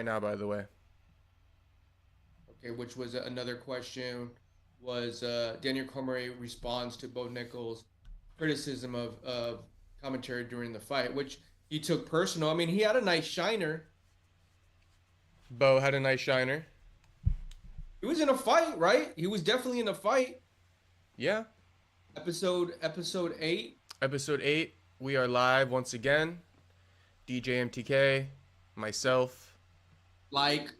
right now, by the way. Okay, which was another question. Was Daniel Cormier responds to Bo Nickal's criticism of commentary during the fight, which he took personal. I mean, he had a nice shiner. Bo had a nice shiner. He was in a fight, right? He was definitely in a fight. Yeah. Episode 8. Episode 8. We are live once again. DJ MTK, myself. Like,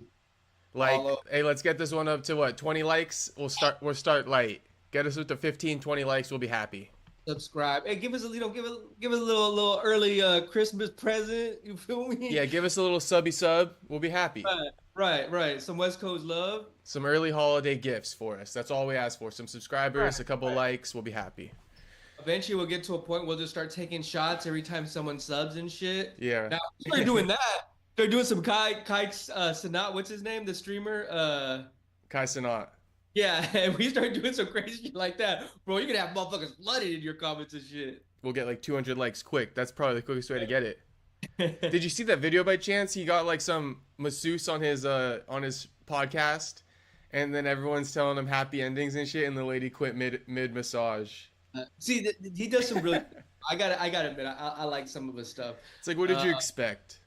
Like, follow. hey, let's get this one up to what? 20 likes? We'll start light. Get us up to 15, 20 likes, we'll be happy. Subscribe. Hey, give us a give us a little early Christmas present. You feel me? Yeah, give us a little subby sub, we'll be happy. Right. Some West Coast love. Some early holiday gifts for us. That's all we ask for. Some subscribers, a couple Right. likes, we'll be happy. Eventually, we'll get to a point where we'll just start taking shots every time someone subs and shit. Yeah. Now, they're doing that. They're doing some Kai Sanat. What's his name? The streamer. Kai Sanat. Yeah, and we start doing some crazy shit like that, bro. You're gonna have motherfuckers flooded in your comments and shit. We'll get like 200 likes quick. That's probably the quickest way to get it. Did you see that video by chance? He got like some masseuse on his podcast, and then everyone's telling him happy endings and shit, and the lady quit mid massage. See, he does some really. I gotta admit, I like some of his stuff. It's like, what did you expect?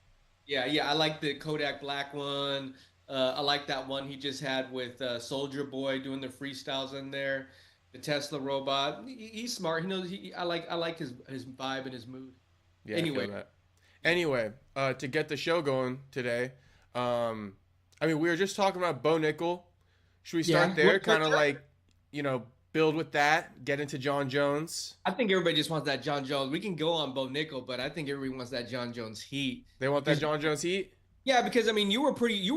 Yeah. I like the Kodak Black one. I like that one he just had with Soldier Boy doing the freestyles in there. The Tesla robot. He's smart. He knows. I like his vibe and his mood. Yeah, Anyway, I feel that. Anyway, to get the show going today, I mean, we were just talking about Bo Nickal. Should we start yeah. there? Kind of like, build with that, get into Jon Jones. I think everybody just wants that Jon Jones. We can go on Bo Nickal, but I think everybody wants that Jon Jones heat. They want that Jon Jones heat? Yeah, because I mean, you were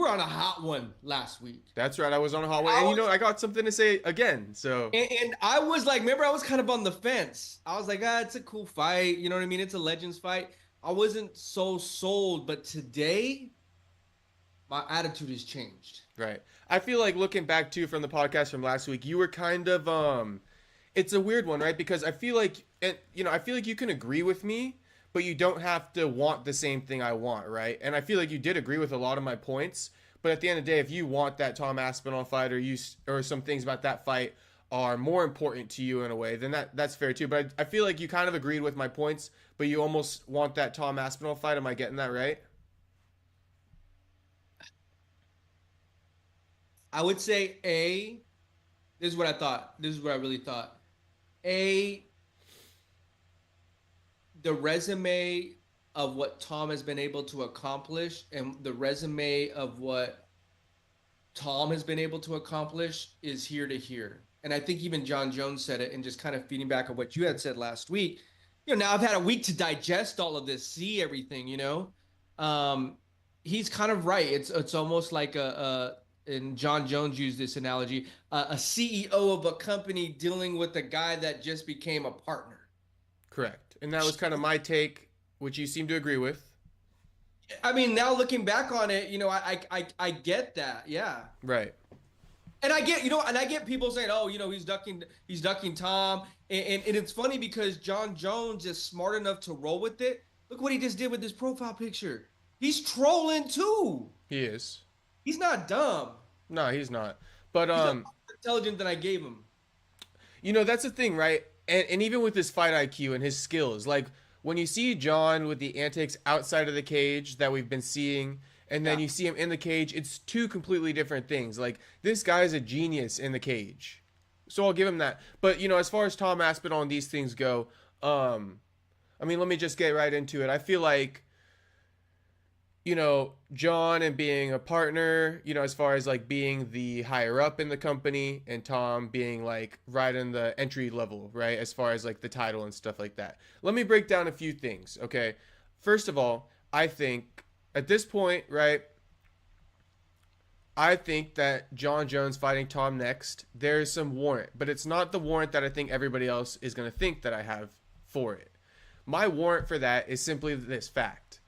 on a hot one last week. That's right. I was on a hot one. And I got something to say again. So and I was like, remember, I was kind of on the fence. I was like, it's a cool fight. You know what I mean? It's a Legends fight. I wasn't so sold, but today, my attitude has changed. Right. I feel like looking back too from the podcast from last week, you were kind of it's a weird one, right? Because I feel like I feel like you can agree with me, but you don't have to want the same thing I want, right? And I feel like you did agree with a lot of my points, but at the end of the day, if you want that Tom Aspinall fight or some things about that fight are more important to you in a way, then that's fair too. But I feel like you kind of agreed with my points, but you almost want that Tom Aspinall fight. Am I getting that right? I would say this is what I thought. This is what I really thought. The resume of what Tom has been able to accomplish and the resume of what Tom has been able to accomplish is here to here. And I think even Jon Jones said it, and just kind of feeding back on what you had said last week. Now I've had a week to digest all of this, see everything, he's kind of right. It's almost like and Jon Jones used this analogy, a CEO of a company dealing with a guy that just became a partner. Correct. And that was kind of my take, which you seem to agree with. I mean, now looking back on it, I get that. Yeah. Right. And I get people saying, oh, he's ducking Tom. And it's funny because Jon Jones is smart enough to roll with it. Look what he just did with this profile picture. He's trolling too. He is. He's not dumb. No, he's not. But he's more intelligent than I gave him. That's the thing, right? And even with his fight IQ and his skills, like when you see Jon with the antics outside of the cage that we've been seeing, and then you see him in the cage, it's two completely different things. Like this guy is a genius in the cage, so I'll give him that. But as far as Tom Aspinall and these things go, I mean, let me just get right into it. I feel like Jon and being a partner, as far as like being the higher up in the company, and Tom being like right in the entry level, right? As far as like the title and stuff like that. Let me break down a few things, okay? First of all, I think at this point, right, I think that Jon Jones fighting Tom next, there's some warrant, but it's not the warrant that I think everybody else is going to think that I have for it. My warrant for that is simply this fact.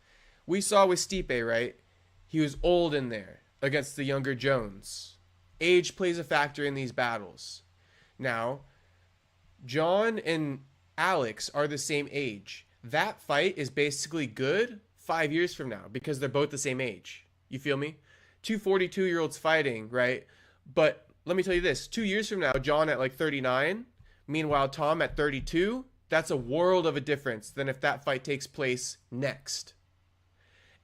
We saw with Stipe, right? He was old in there against the younger Jones. Age plays a factor in these battles. Now, Jon and Alex are the same age. That fight is basically good 5 years from now because they're both the same age. You feel me? Two 42-year-olds fighting, right? But let me tell you this, 2 years from now, Jon at like 39, meanwhile, Tom at 32, that's a world of a difference than if that fight takes place next.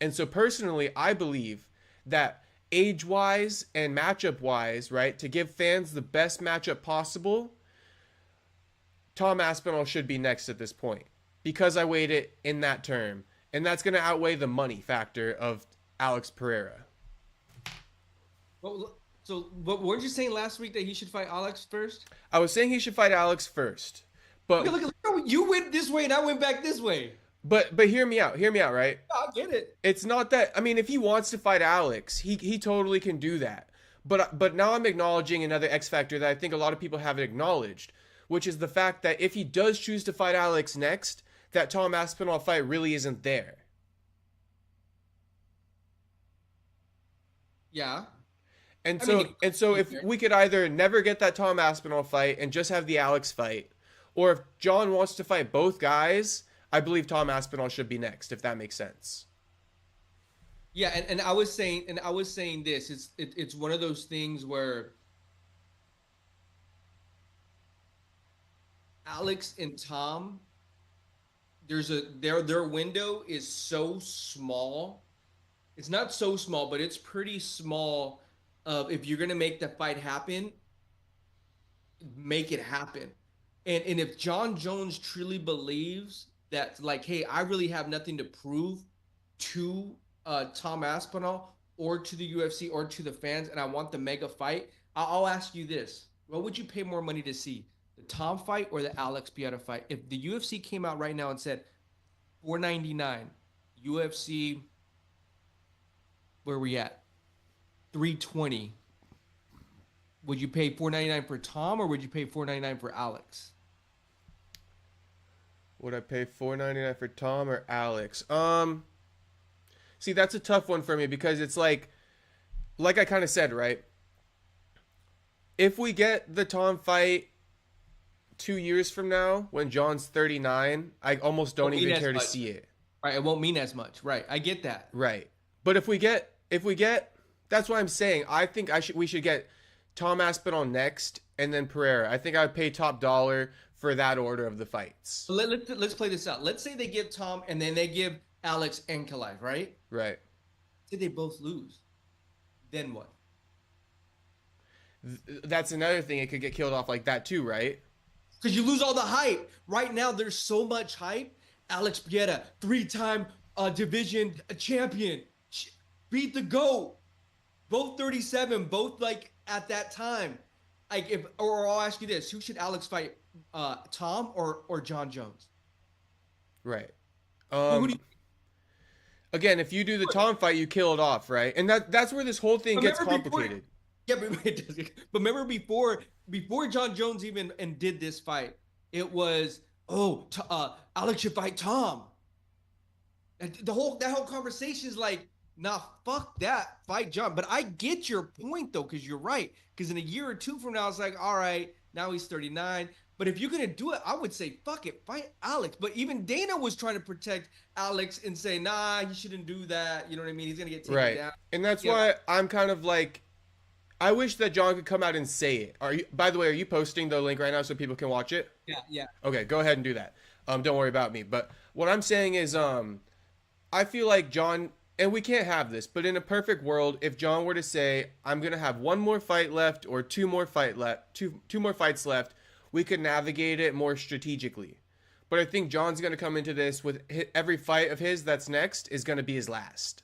And so personally, I believe that age-wise and matchup-wise, right, to give fans the best matchup possible, Tom Aspinall should be next at this point because I weighed it in that term. And that's going to outweigh the money factor of Alex Pereira. Well, so, but weren't you saying last week that he should fight Alex first? I was saying he should fight Alex first. But look, you went this way and I went back this way. But hear me out, right? I get it. It's not that, I mean, if he wants to fight Alex, he totally can do that. But now I'm acknowledging another X factor that I think a lot of people haven't acknowledged, which is the fact that if he does choose to fight Alex next, that Tom Aspinall fight really isn't there. Yeah. And so if we could either never get that Tom Aspinall fight and just have the Alex fight, or if Jon wants to fight both guys, I believe Tom Aspinall should be next, if that makes sense. Yeah, and I was saying this. It's one of those things where Alex and Tom, their window is so small. It's not so small, but it's pretty small. If you're gonna make the fight happen, make it happen. And if Jon Jones truly believes that, like, hey, I really have nothing to prove to Tom Aspinall or to the UFC or to the fans, and I want the mega fight, I'll ask you this: what would you pay more money to see, the Tom fight or the Alex Pereira fight? If the UFC came out right now and said $499, UFC, where are we at? $320. Would you pay $499 for Tom or would you pay $499 for Alex? Would I pay $499 for Tom or Alex? See, that's a tough one for me because it's like I kind of said, right? If we get the Tom fight 2 years from now when Jon's 39, I almost don't even care to see it. Right, it won't mean as much. Right, I get that. Right, but if we get, that's what I'm saying. I think we should get Tom Aspinall next, and then Pereira. I think I would pay top dollar for that order of the fights. Let's play this out. Let's say they give Tom and then they give Alex and Kalive, right? Right. Say they both lose. Then what? That's another thing. It could get killed off like that too, right? Because you lose all the hype. Right now, there's so much hype. Alex Pereira, 3-time division champion, beat the GOAT. Both 37, both like at that time. Like or I'll ask you this: who should Alex fight, Tom or Jon Jones? Right. Who do you... Again, if you do the Tom fight, you kill it off, right? And that's where this whole thing gets complicated. But remember before Jon Jones even did this fight, it was Alex should fight Tom. And that whole conversation is like, nah, fuck that, fight Jon. But I get your point though, because you're right. Because in a year or two from now, it's like, all right, now he's 39. But if you're gonna do it, I would say fuck it, fight Alex. But even Dana was trying to protect Alex and say, nah, you shouldn't do that. You know what I mean? He's gonna get taken down. And that's why I'm kind of like, I wish that Jon could come out and say it. By the way, are you posting the link right now so people can watch it? Yeah. Okay, go ahead and do that. Don't worry about me. But what I'm saying is, I feel like Jon, and we can't have this, but in a perfect world, if Jon were to say, I'm gonna have one more fight left or two more fights left, we could navigate it more strategically. But I think Jon's gonna come into this with every fight of his that's next is gonna be his last.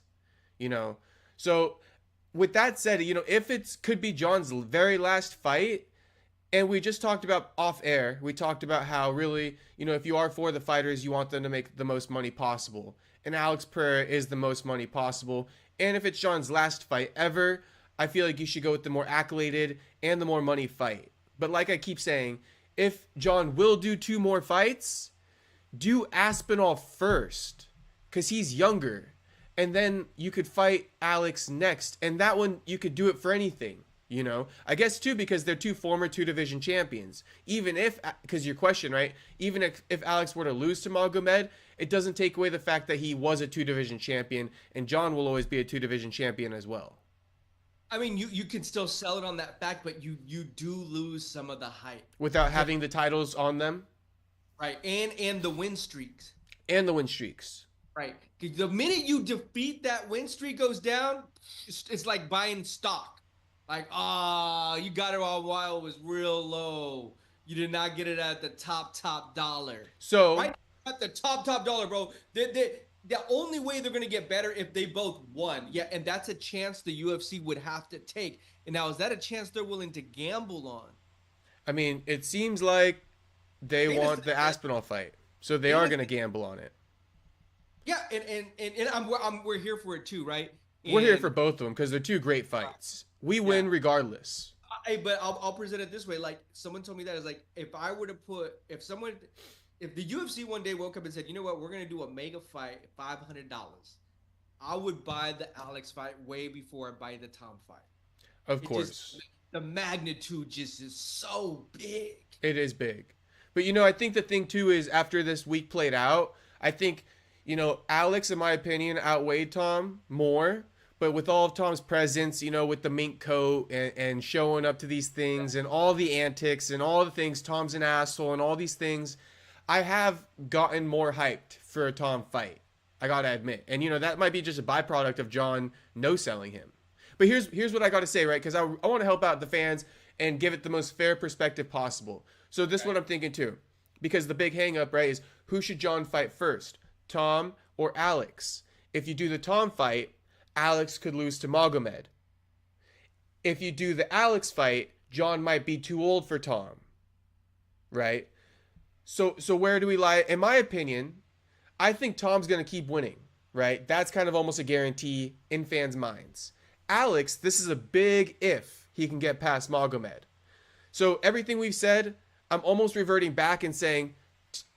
You know, so. With that said, you know, if it could be Jon's very last fight, and we just talked about off air, we talked about how really, you know, if you are for the fighters, you want them to make the most money possible. And Alex Pereira is the most money possible. And if it's Jon's last fight ever, I feel like you should go with the more accoladed and the more money fight. But like I keep saying, if Jon will do 2 more fights, do Aspinall first, because he's younger. And then you could fight Alex next. And that one, you could do it for anything. You know, I guess too because they're two former two division champions. Even if, because your question, right? Even if Alex were to lose to Magomed, it doesn't take away the fact that he was a two division champion, and Jon will always be a two division champion as well. I mean, you can still sell it on that fact, but you do lose some of the hype without having the titles on them, right? And the win streaks. And the win streaks. Right. The minute you defeat that win streak goes down, it's like buying stock. Like, you got it all while it was real low. You did not get it at the top dollar. So right at the top dollar, bro. The only way they're gonna get better if they both won. Yeah, and that's a chance the UFC would have to take. And now, is that a chance they're willing to gamble on? I mean, it seems like they want the Aspinall fight, so they are gonna gamble on it. Yeah, and we're here for it too, right? We're here for both of them because they're two great fights. We win regardless. But I'll present it this way. Like, someone told me that is like, if the UFC one day woke up and said, you know what, we're gonna do a mega fight, $500, I would buy the Alex fight way before I buy the Tom fight. Of course. The magnitude just is so big. It is big. But I think the thing too is after this week played out, I think Alex, in my opinion, outweighed Tom more. But with all of Tom's presence, with the mink coat and showing up to these things and all the antics and all the things, Tom's an asshole and all these things, I have gotten more hyped for a Tom fight. I gotta admit. And that might be just a byproduct of Jon no-selling him. But here's what I gotta say, right? Because I want to help out the fans and give it the most fair perspective possible. So this is what I'm thinking too. Because the big hang-up, right, is who should Jon fight first? Tom or Alex? If you do the Tom fight, Alex could lose to Magomed. If you do the Alex fight, Jon might be too old for Tom. Right? So where do we lie? In my opinion, I think Tom's going to keep winning. Right? That's kind of almost a guarantee in fans' minds. Alex, this is a big if he can get past Magomed. So everything we've said, I'm almost reverting back and saying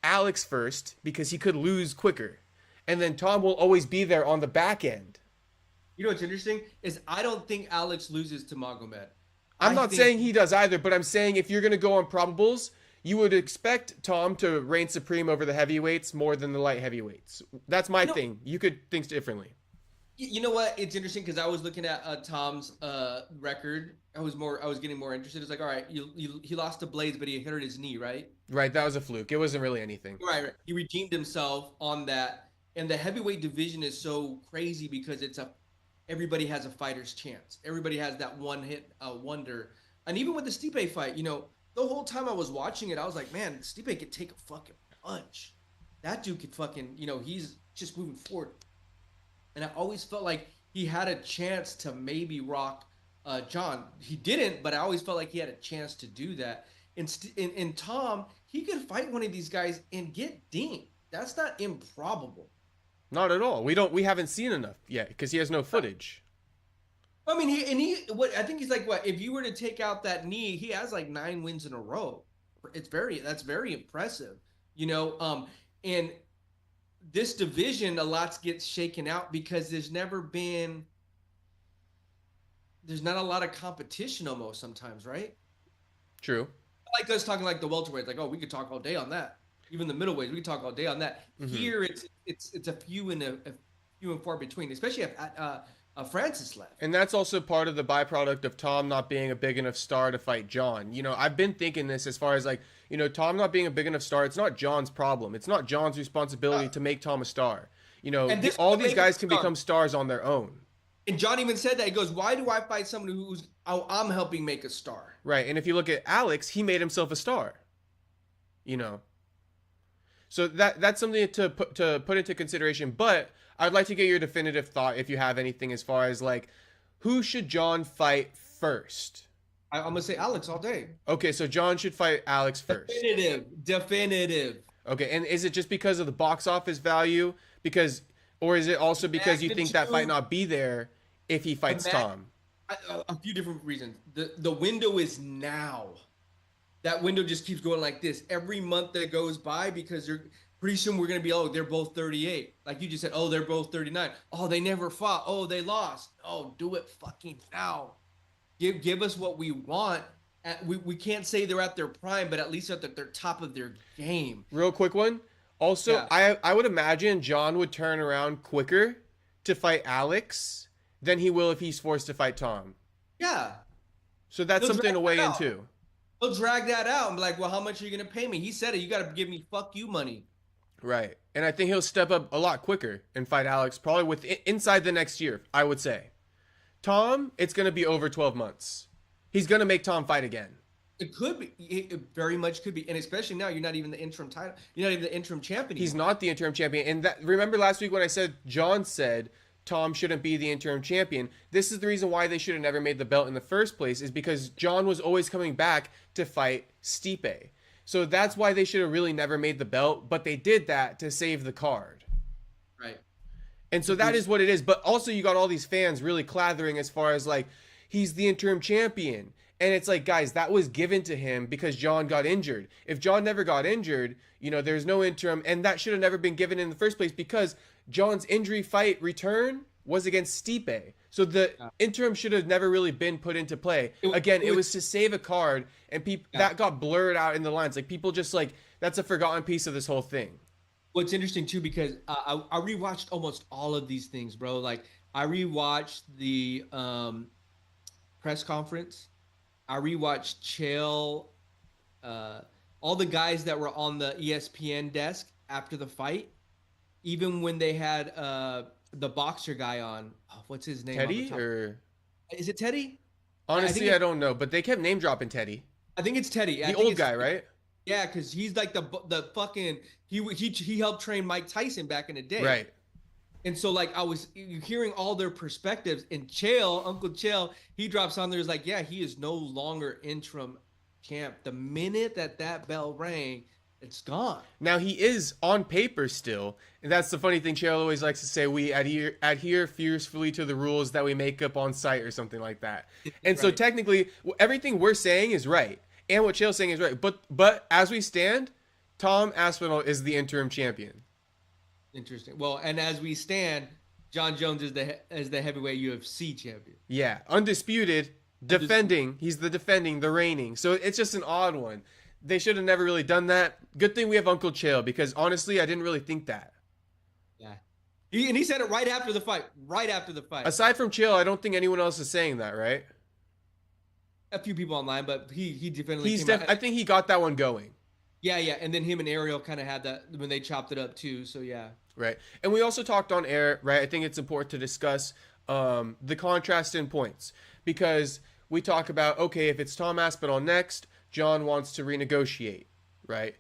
Alex first because he could lose quicker. And then Tom will always be there on the back end. You know what's interesting is I don't think Alex loses to Magomed. I'm not saying he does either, but I'm saying if you're going to go on probables, you would expect Tom to reign supreme over the heavyweights more than the light heavyweights. That's my thing. You could think differently. You know what? It's interesting because I was looking at Tom's record. I was getting more interested. It's like, all right, he lost to Blades, but he hurt his knee, right? Right. That was a fluke. It wasn't really anything. Right. He redeemed himself on that. And the heavyweight division is so crazy because everybody has a fighter's chance. Everybody has that one hit wonder. And even with the Stipe fight, the whole time I was watching it, I was like, man, Stipe could take a fucking punch. That dude could fucking, he's just moving forward. And I always felt like he had a chance to maybe rock Jon. He didn't, but I always felt like he had a chance to do that. In Tom, he could fight one of these guys and get dinged. That's not improbable. Not at all. We haven't seen enough yet because he has no footage. I mean, I think he's like, what, if you were to take out that knee, he has like 9 wins in a row. That's very impressive, and this division, a lot gets shaken out because there's not a lot of competition almost sometimes, right? True. Like us talking like the welterweights, like, oh, we could talk all day on that. Even the middleweights, we could talk all day on that. Mm-hmm. Here, it's a few and far between, especially if Francis left. And that's also part of the byproduct of Tom not being a big enough star to fight Jon. I've been thinking this as far as like, Tom not being a big enough star. It's not Jon's problem. It's not Jon's responsibility to make Tom a star. All these guys can become stars on their own. And Jon even said that. He goes, why do I fight someone who's I'm helping make a star? Right. And if you look at Alex, he made himself a star. So that's something to put into consideration. But I'd like to get your definitive thought if you have anything as far as like, who should Jon fight first? I'm going to say Alex all day. Okay, so Jon should fight Alex first. Definitive. Okay, and is it just because of the box office value? Or is it also because you think that might not be there if he fights Tom? A few different reasons. The window is now. That window just keeps going like this every month that goes by because pretty soon we're going to be, they're both 38. Like you just said, they're both 39. Oh, they never fought. Oh, they lost. Oh, do it fucking now. Give us what we want. We can't say they're at their prime, but at least at their top of their game. Real quick one. Also, Yeah. I would imagine Jon would turn around quicker to fight Alex than he will if he's forced to fight Tom. Yeah. So that's He'll something to drag weigh that in out. too. He'll drag that out and be like, well, how much are you going to pay me? He said it. You got to give me fuck you money. Right. And I think he'll step up a lot quicker and fight Alex probably inside the next year, I would say. Tom, it's going to be over 12 months. He's going to make Tom fight again. It could be. It very much could be. And especially now, you're not even the interim title. You're not even the interim champion. He's not the interim champion. And remember last week when I said Jon said Tom shouldn't be the interim champion? This is the reason why they should have never made the belt in the first place, is because Jon was always coming back to fight Stipe. So that's why they should have really never made the belt, but they did that to save the card. Right. And so that is what it is. But also you got all these fans really clathering as far as like, he's the interim champion. And it's like, guys, that was given to him because Jon got injured. If Jon never got injured, there's no interim. And that should have never been given in the first place because Jon's injury fight return was against Stipe. So the interim should have never really been put into play. It was to save a card, and that got blurred out in the lines. Like, people just like, that's a forgotten piece of this whole thing. Well, it's interesting too because I rewatched almost all of these things, bro. Like, I rewatched the press conference. I rewatched Chael, all the guys that were on the ESPN desk after the fight, even when they had the boxer guy on. Oh, what's his name? Teddy, or is it Teddy? Honestly, I don't know, but they kept name dropping Teddy. I think it's Teddy. The old guy, right? Yeah, because he's like the fucking he helped train Mike Tyson back in the day. Right. And so, like, you're hearing all their perspectives. And Chael, Uncle Chael, he drops on there, is like, yeah, he is no longer interim champ. The minute that bell rang, it's gone. Now, he is on paper still. And that's the funny thing. Chael always likes to say, we adhere fiercely to the rules that we make up on site or something like that. And so technically, everything we're saying is right. And what Chael's saying is right. But as we stand, Tom Aspinall is the interim champion. Interesting. Well, and as we stand, Jon Jones is the heavyweight UFC champion. Yeah, undisputed, defending. He's the reigning. So it's just an odd one. They should have never really done that. Good thing we have Uncle Chael, because honestly, I didn't really think that. Yeah. He said it right after the fight. Right after the fight. Aside from Chael, I don't think anyone else is saying that, right? A few people online, but he definitely I think he got that one going. Yeah, and then him and Ariel kind of had that when they chopped it up too, so yeah. Right. And we also talked on air, right? I think it's important to discuss the contrast in points, because we talk about, okay, if it's Tom Aspinall next, Jon wants to renegotiate, right?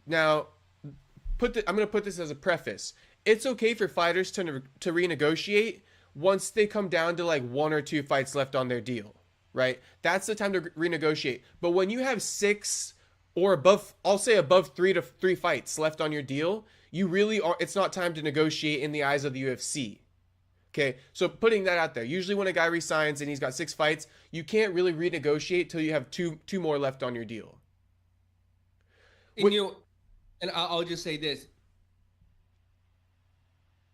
Now, I'm going to put this as a preface. It's okay for fighters to renegotiate once they come down to like 1 or 2 fights left on their deal, right? That's the time to renegotiate. But when you have 6 or above, I'll say above 3 fights left on your deal, you really are, it's not time to negotiate in the eyes of the UFC. Okay, so putting that out there, usually when a guy resigns and he's got 6 fights, you can't really renegotiate till you have two more left on your deal. And I'll just say this.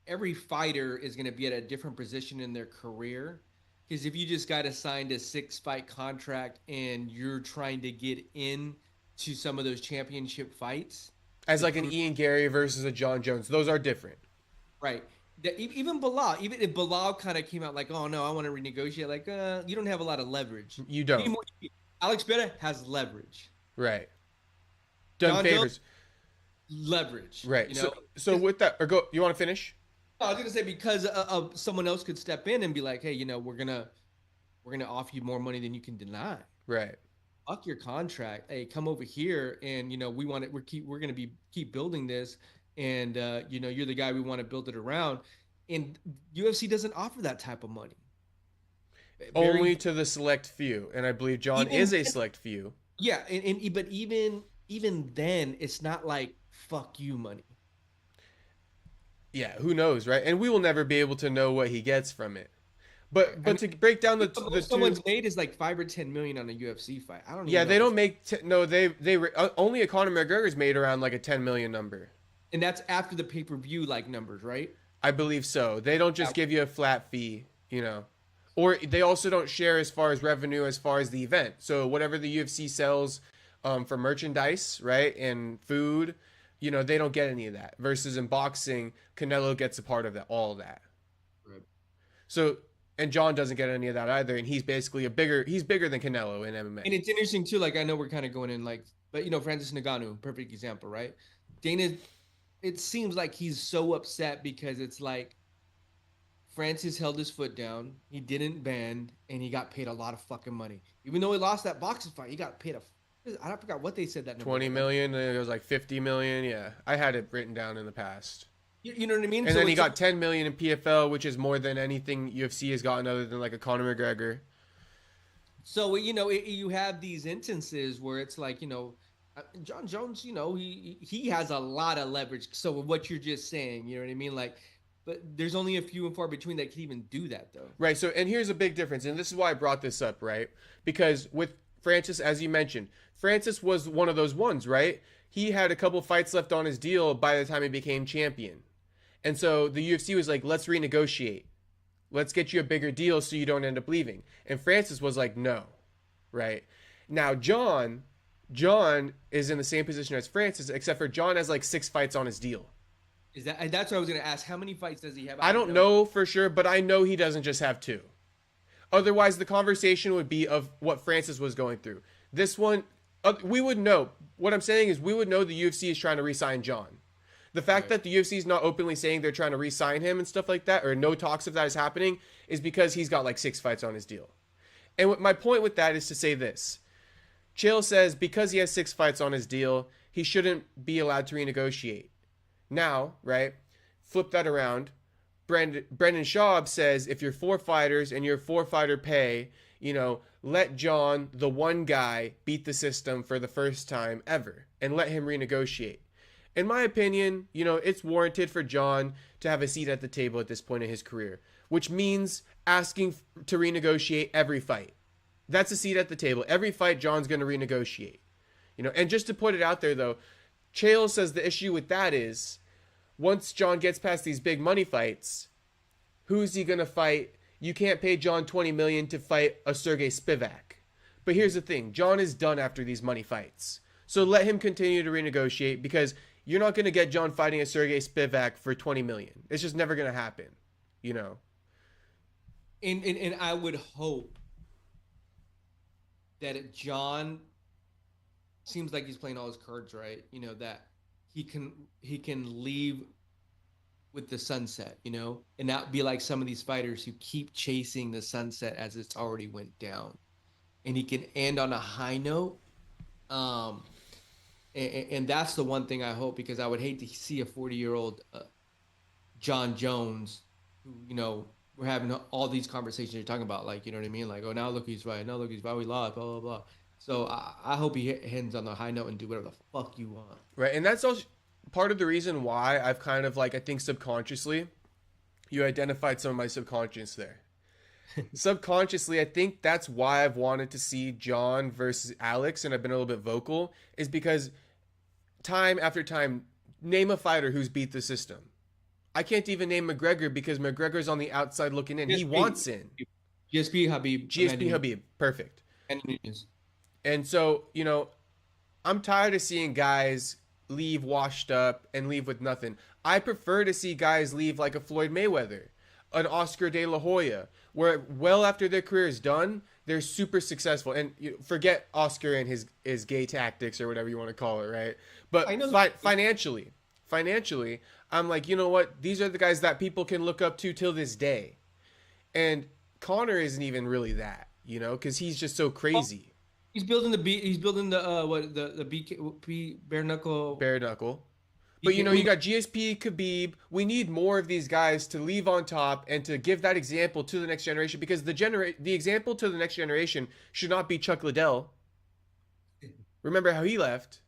Every fighter is going to be at a different position in their career. Because if you just got assigned a 6-fight contract and you're trying to get in to some of those championship fights, as like an Ian Garry versus a Jon Jones, those are different. Right. Even Bilal, even if Bilal kind of came out like, oh no, I want to renegotiate, like, you don't have a lot of leverage. You don't. Alex Pereira has leverage. Right. Done Jon favors. Jones, leverage. Right. So with that, or go. You want to finish? I was gonna say, because of someone else could step in and be like, hey, we're gonna offer you more money than you can deny. Right. Fuck your contract. Hey, come over here, and we want it. We're gonna keep building this, and you're the guy we want to build it around. And UFC doesn't offer that type of money. Only to the select few, and I believe Jon is a select few. Yeah, but even then, it's not like fuck you money. Yeah, who knows, right? And we will never be able to know what he gets from it. But to break down the someone's made is like $5 or $10 million on a UFC fight. I don't. Yeah, they don't make only a Conor McGregor's made around like a 10 million number. And that's after the pay-per-view like numbers, right? I believe so. They don't just give you a flat fee, Or they also don't share as far as revenue as far as the event. So whatever the UFC sells for merchandise, right, and food, you know, they don't get any of that. Versus in boxing, Canelo gets a part of that, all of that. Right. So, and Jon doesn't get any of that either, and he's basically he's bigger than Canelo in MMA. And it's interesting too. Like I know we're kind of going in like, but you know, Francis Ngannou, perfect example, right? Dana, it seems like he's so upset because it's like Francis held his foot down, he didn't bend, and he got paid a lot of fucking money. Even though he lost that boxing fight, he got paid I forgot what they said that number 20 million, and it was like 50 million. Yeah, I had it written down in the past. You know what I mean? And then he got 10 million in PFL, which is more than anything UFC has gotten other than like a Conor McGregor. So, you know, you have these instances where it's like, you know, Jon Jones, you know, he has a lot of leverage. So what you're just saying, you know what I mean? Like, but there's only a few and far between that can even do that, though. Right. So, and here's a big difference. And this is why I brought this up, right? Because with Francis, as you mentioned, Francis was one of those ones, right? He had a couple fights left on his deal by the time he became champion. And so the UFC was like, let's renegotiate. Let's get you a bigger deal so you don't end up leaving. And Francis was like, no. Right? Now, Jon is in the same position as Francis, except for Jon has like 6 fights on his deal. That's what I was going to ask. How many fights does he have? I don't know for sure, but I know he doesn't just have 2. Otherwise, the conversation would be of what Francis was going through. This one, we would know. What I'm saying is we would know the UFC is trying to re-sign Jon. The fact that the UFC is not openly saying they're trying to re-sign him and stuff like that, or no talks of that is happening, is because he's got like 6 fights on his deal. And my point with that is to say this. Chael says because he has 6 fights on his deal, he shouldn't be allowed to renegotiate. Now, right, flip that around. Brendan Schaub says if you're 4 fighters and you're 4-fighter pay, you know, let Jon, the one guy, beat the system for the first time ever and let him renegotiate. In my opinion, you know, it's warranted for Jon to have a seat at the table at this point in his career, which means asking to renegotiate every fight. That's a seat at the table. Every fight, Jon's going to renegotiate. You know, and just to put it out there, though, Chael says the issue with that is once Jon gets past these big money fights, who's he going to fight? You can't pay Jon $20 million to fight a Sergey Spivak. But here's the thing. Jon is done after these money fights. So let him continue to renegotiate because you're not going to get Jon fighting a Sergey Spivak for $20 million. It's just never going to happen, you know? And I would hope that Jon seems like he's playing all his cards right, you know, that he can leave with the sunset, you know, and not be like some of these fighters who keep chasing the sunset as it's already went down. And he can end on a high note. And that's the one thing I hope, because I would hate to see a 40-year-old Jon Jones who, you know, we're having all these conversations you're talking about, like, you know what I mean? Like, oh, now look who's right. Now look who's right. We lost, blah, blah, blah. So I hope he ends on the high note and do whatever the fuck you want. Right. And that's also part of the reason why I've kind of like, I think subconsciously, you identified some of my subconscious there. Subconsciously, I think that's why I've wanted to see Jon versus Alex, and I've been a little bit vocal, is because time after time, name a fighter who's beat the system. I can't even name McGregor because McGregor's on the outside looking in. He wants in. GSP Habib. Perfect. And so, you know, I'm tired of seeing guys leave washed up and leave with nothing. I prefer to see guys leave like a Floyd Mayweather, an Oscar De La Hoya, where well after their career is done, they're super successful. And forget Oscar and his gay tactics or whatever you want to call it, right? But financially, I'm like, you know what? These are the guys that people can look up to till this day. And Conor isn't even really that, you know, because he's just so crazy. He's building the bare knuckle. Bare knuckle. But, you know, you got GSP, Khabib. We need more of these guys to leave on top and to give that example to the next generation, because the example to the next generation should not be Chuck Liddell. Remember how he left.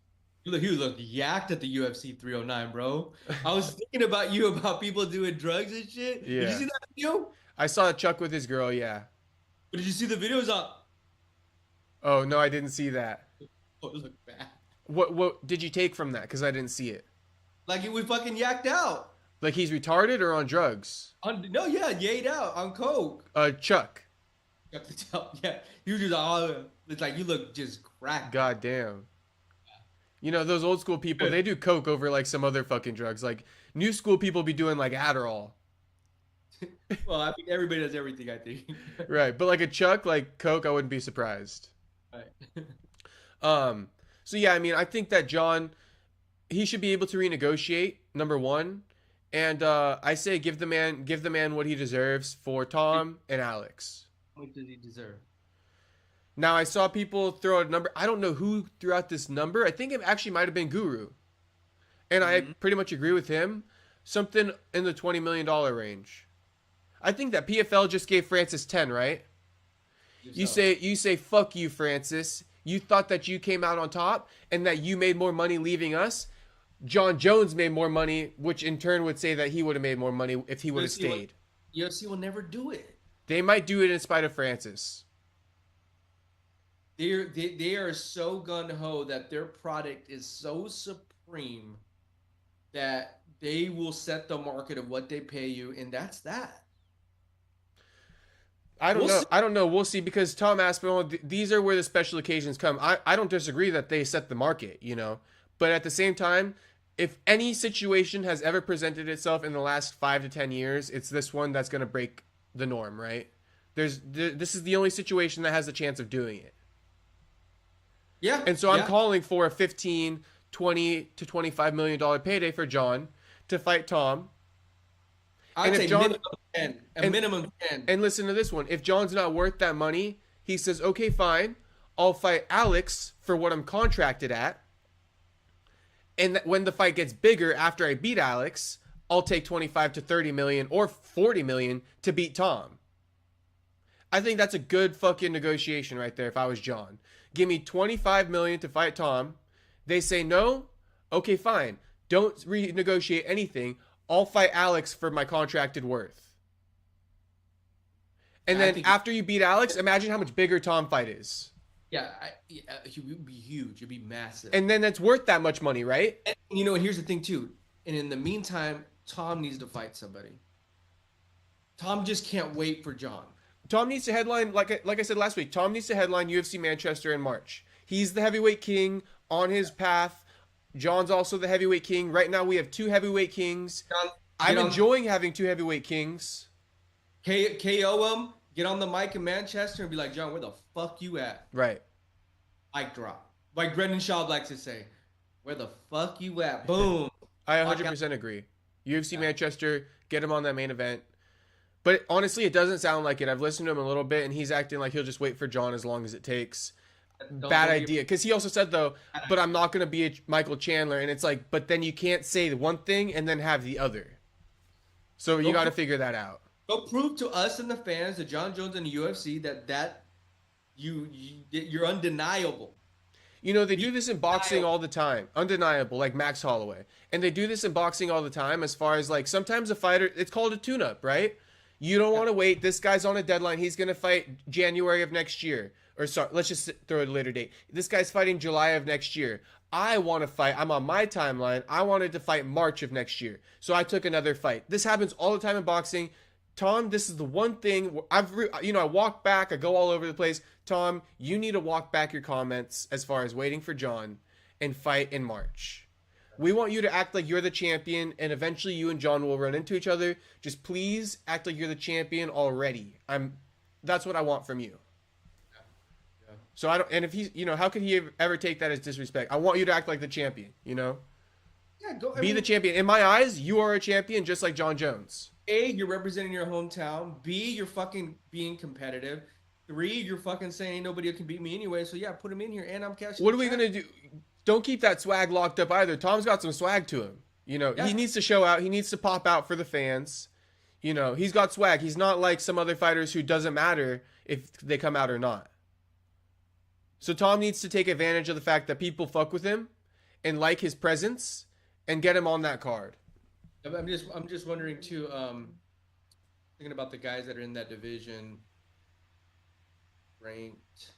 He looked yacked at the UFC 309, bro. I was thinking about you, about people doing drugs and shit. Yeah. Did you see that video? I saw Chuck with his girl, yeah. But did you see the videos up? Oh, no, I didn't see that. Oh, it looked bad. What did you take from that? Because I didn't see it. Like, we fucking yacked out. Like he's retarded or on drugs? No, yeah, yacked out on coke. Chuck. Got the top. Yeah, you just all. It's like you look just cracked. God damn. You know, those old school people, they do coke over like some other fucking drugs. Like new school people be doing like Adderall. Well, I mean, everybody does everything. I think. Right. But like a Chuck, like coke, I wouldn't be surprised. Right. Um so yeah, I mean, I think that Jon, he should be able to renegotiate, number one. And I say give the man what he deserves for Tom and Alex. How much does he deserve? Now I saw people throw out a number. I don't know who threw out this number. I think it actually might have been Guru. And I Mm-hmm. pretty much agree with him. Something in the $20 million range. I think that PFL just gave Francis 10, right? You say fuck you, Francis. You thought that you came out on top and that you made more money leaving us. Jon Jones made more money, which in turn would say that he would have made more money if he would have stayed. UFC will never do it. They might do it in spite of Francis. They are so gun ho that their product is so supreme that they will set the market of what they pay you, and that's that. I don't We'll know. see. I don't know. We'll see because Tom Aspinall, these are where the special occasions come. I don't disagree that they set the market, you know. But at the same time, if any situation has ever presented itself in the last 5 to 10 years, it's this one that's going to break the norm, right? This is the only situation that has a chance of doing it. Yeah. And so I'm yeah. calling for a 15, 20 to $25 million payday for Jon to fight Tom. I'd And if say Jon- minimum 10. Minimum 10. And listen to this one. If Jon's not worth that money, he says, okay, fine. I'll fight Alex for what I'm contracted at. And when the fight gets bigger after I beat Alex, I'll take 25 to 30 million or 40 million to beat Tom. I think that's a good fucking negotiation right there if I was Jon. Give me 25 million to fight Tom. They say no. Okay, fine. Don't renegotiate anything. I'll fight Alex for my contracted worth. And then after you beat Alex, imagine how much bigger Tom fight is. Yeah, it would be huge. It'd be massive. And then that's worth that much money, right? And, you know, here's the thing too. And in the meantime, Tom needs to fight somebody. Tom just can't wait for Jon. Tom needs to headline, like I said last week, Tom needs to headline UFC Manchester in March. He's the heavyweight king on his path. Jon's also the heavyweight king. Right now we have 2 heavyweight kings. I'm enjoying having 2 heavyweight kings. KO him, get on the mic in Manchester and be like, Jon, where the fuck you at? Right. Mic drop. Like Brendan Schaub likes to say, where the fuck you at? Boom. I 100% agree. UFC Manchester, get him on that main event. But honestly, it doesn't sound like it. I've listened to him a little bit, and he's acting like he'll just wait for Jon as long as it takes. Bad idea. Because he also said, though, but I'm not going to be a Michael Chandler. And it's like, but then you can't say the one thing and then have the other. So you got to figure that out. Go prove to us and the fans, the Jon Jones and the UFC, that you're undeniable. You know, they do this in boxing all the time. Undeniable, like Max Holloway. And they do this in boxing all the time as far as, like, sometimes a fighter, it's called a tune-up, right? You don't want to wait. This guy's on a deadline. He's going to fight January of next year. Or sorry, let's just throw a later date. This guy's fighting July of next year. I want to fight. I'm on my timeline. I wanted to fight March of next year. So I took another fight. This happens all the time in boxing. Tom, this is the one thing I walk back. I go all over the place. Tom, you need to walk back your comments as far as waiting for Jon and fight in March. We want you to act like you're the champion, and eventually you and Jon will run into each other. Just please act like you're the champion already. That's what I want from you. Yeah. So I don't, and if he's, how could he ever take that as disrespect? I want you to act like the champion, Yeah, be the champion. In my eyes, you are a champion just like Jon Jones. A, you're representing your hometown. B, you're fucking being competitive. 3, you're fucking saying nobody can beat me anyway. So yeah, put him in here, and I'm cashing. What are we gonna do? Don't keep that swag locked up either. Tom's got some swag to him. He needs to show out. He needs to pop out for the fans. He's got swag. He's not like some other fighters who doesn't matter if they come out or not. So Tom needs to take advantage of the fact that people fuck with him and like his presence and get him on that card. I'm just wondering too. Thinking about the guys that are in that division, ranked.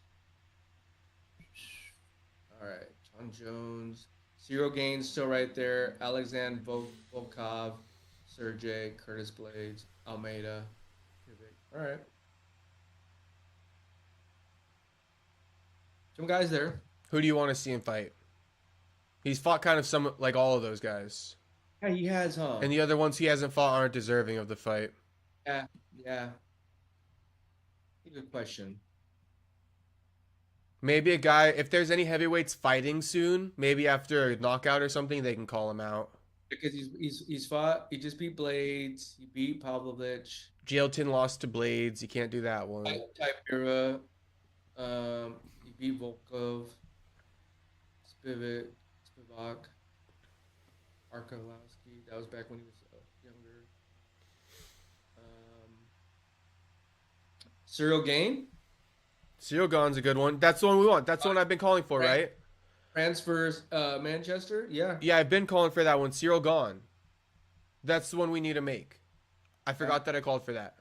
All right, Jon Jones, 0 gains, still right there. Alexander Volkov, Sergey, Curtis Blades, Almeida. All right. Some guys there. Who do you want to see him fight? He's fought kind of some like all of those guys, Yeah, he has, huh? and the other ones he hasn't fought aren't deserving of the fight. Yeah, yeah. Good question. Maybe a guy, if there's any heavyweights fighting soon, maybe after a knockout or something, they can call him out. Because he's fought. He just beat Blades. He beat Pavlovich. Jailton lost to Blades. You can't do that one. Typera. He beat Volkov. Spivak. Arkolowski. That was back when he was younger. Cyril Gain. Cyril Gane's a good one. That's the one we want. That's the one I've been calling for, right? Transfers Manchester. Yeah. Yeah, I've been calling for that one. Cyril Gane. That's the one we need to make. I forgot that I called for that.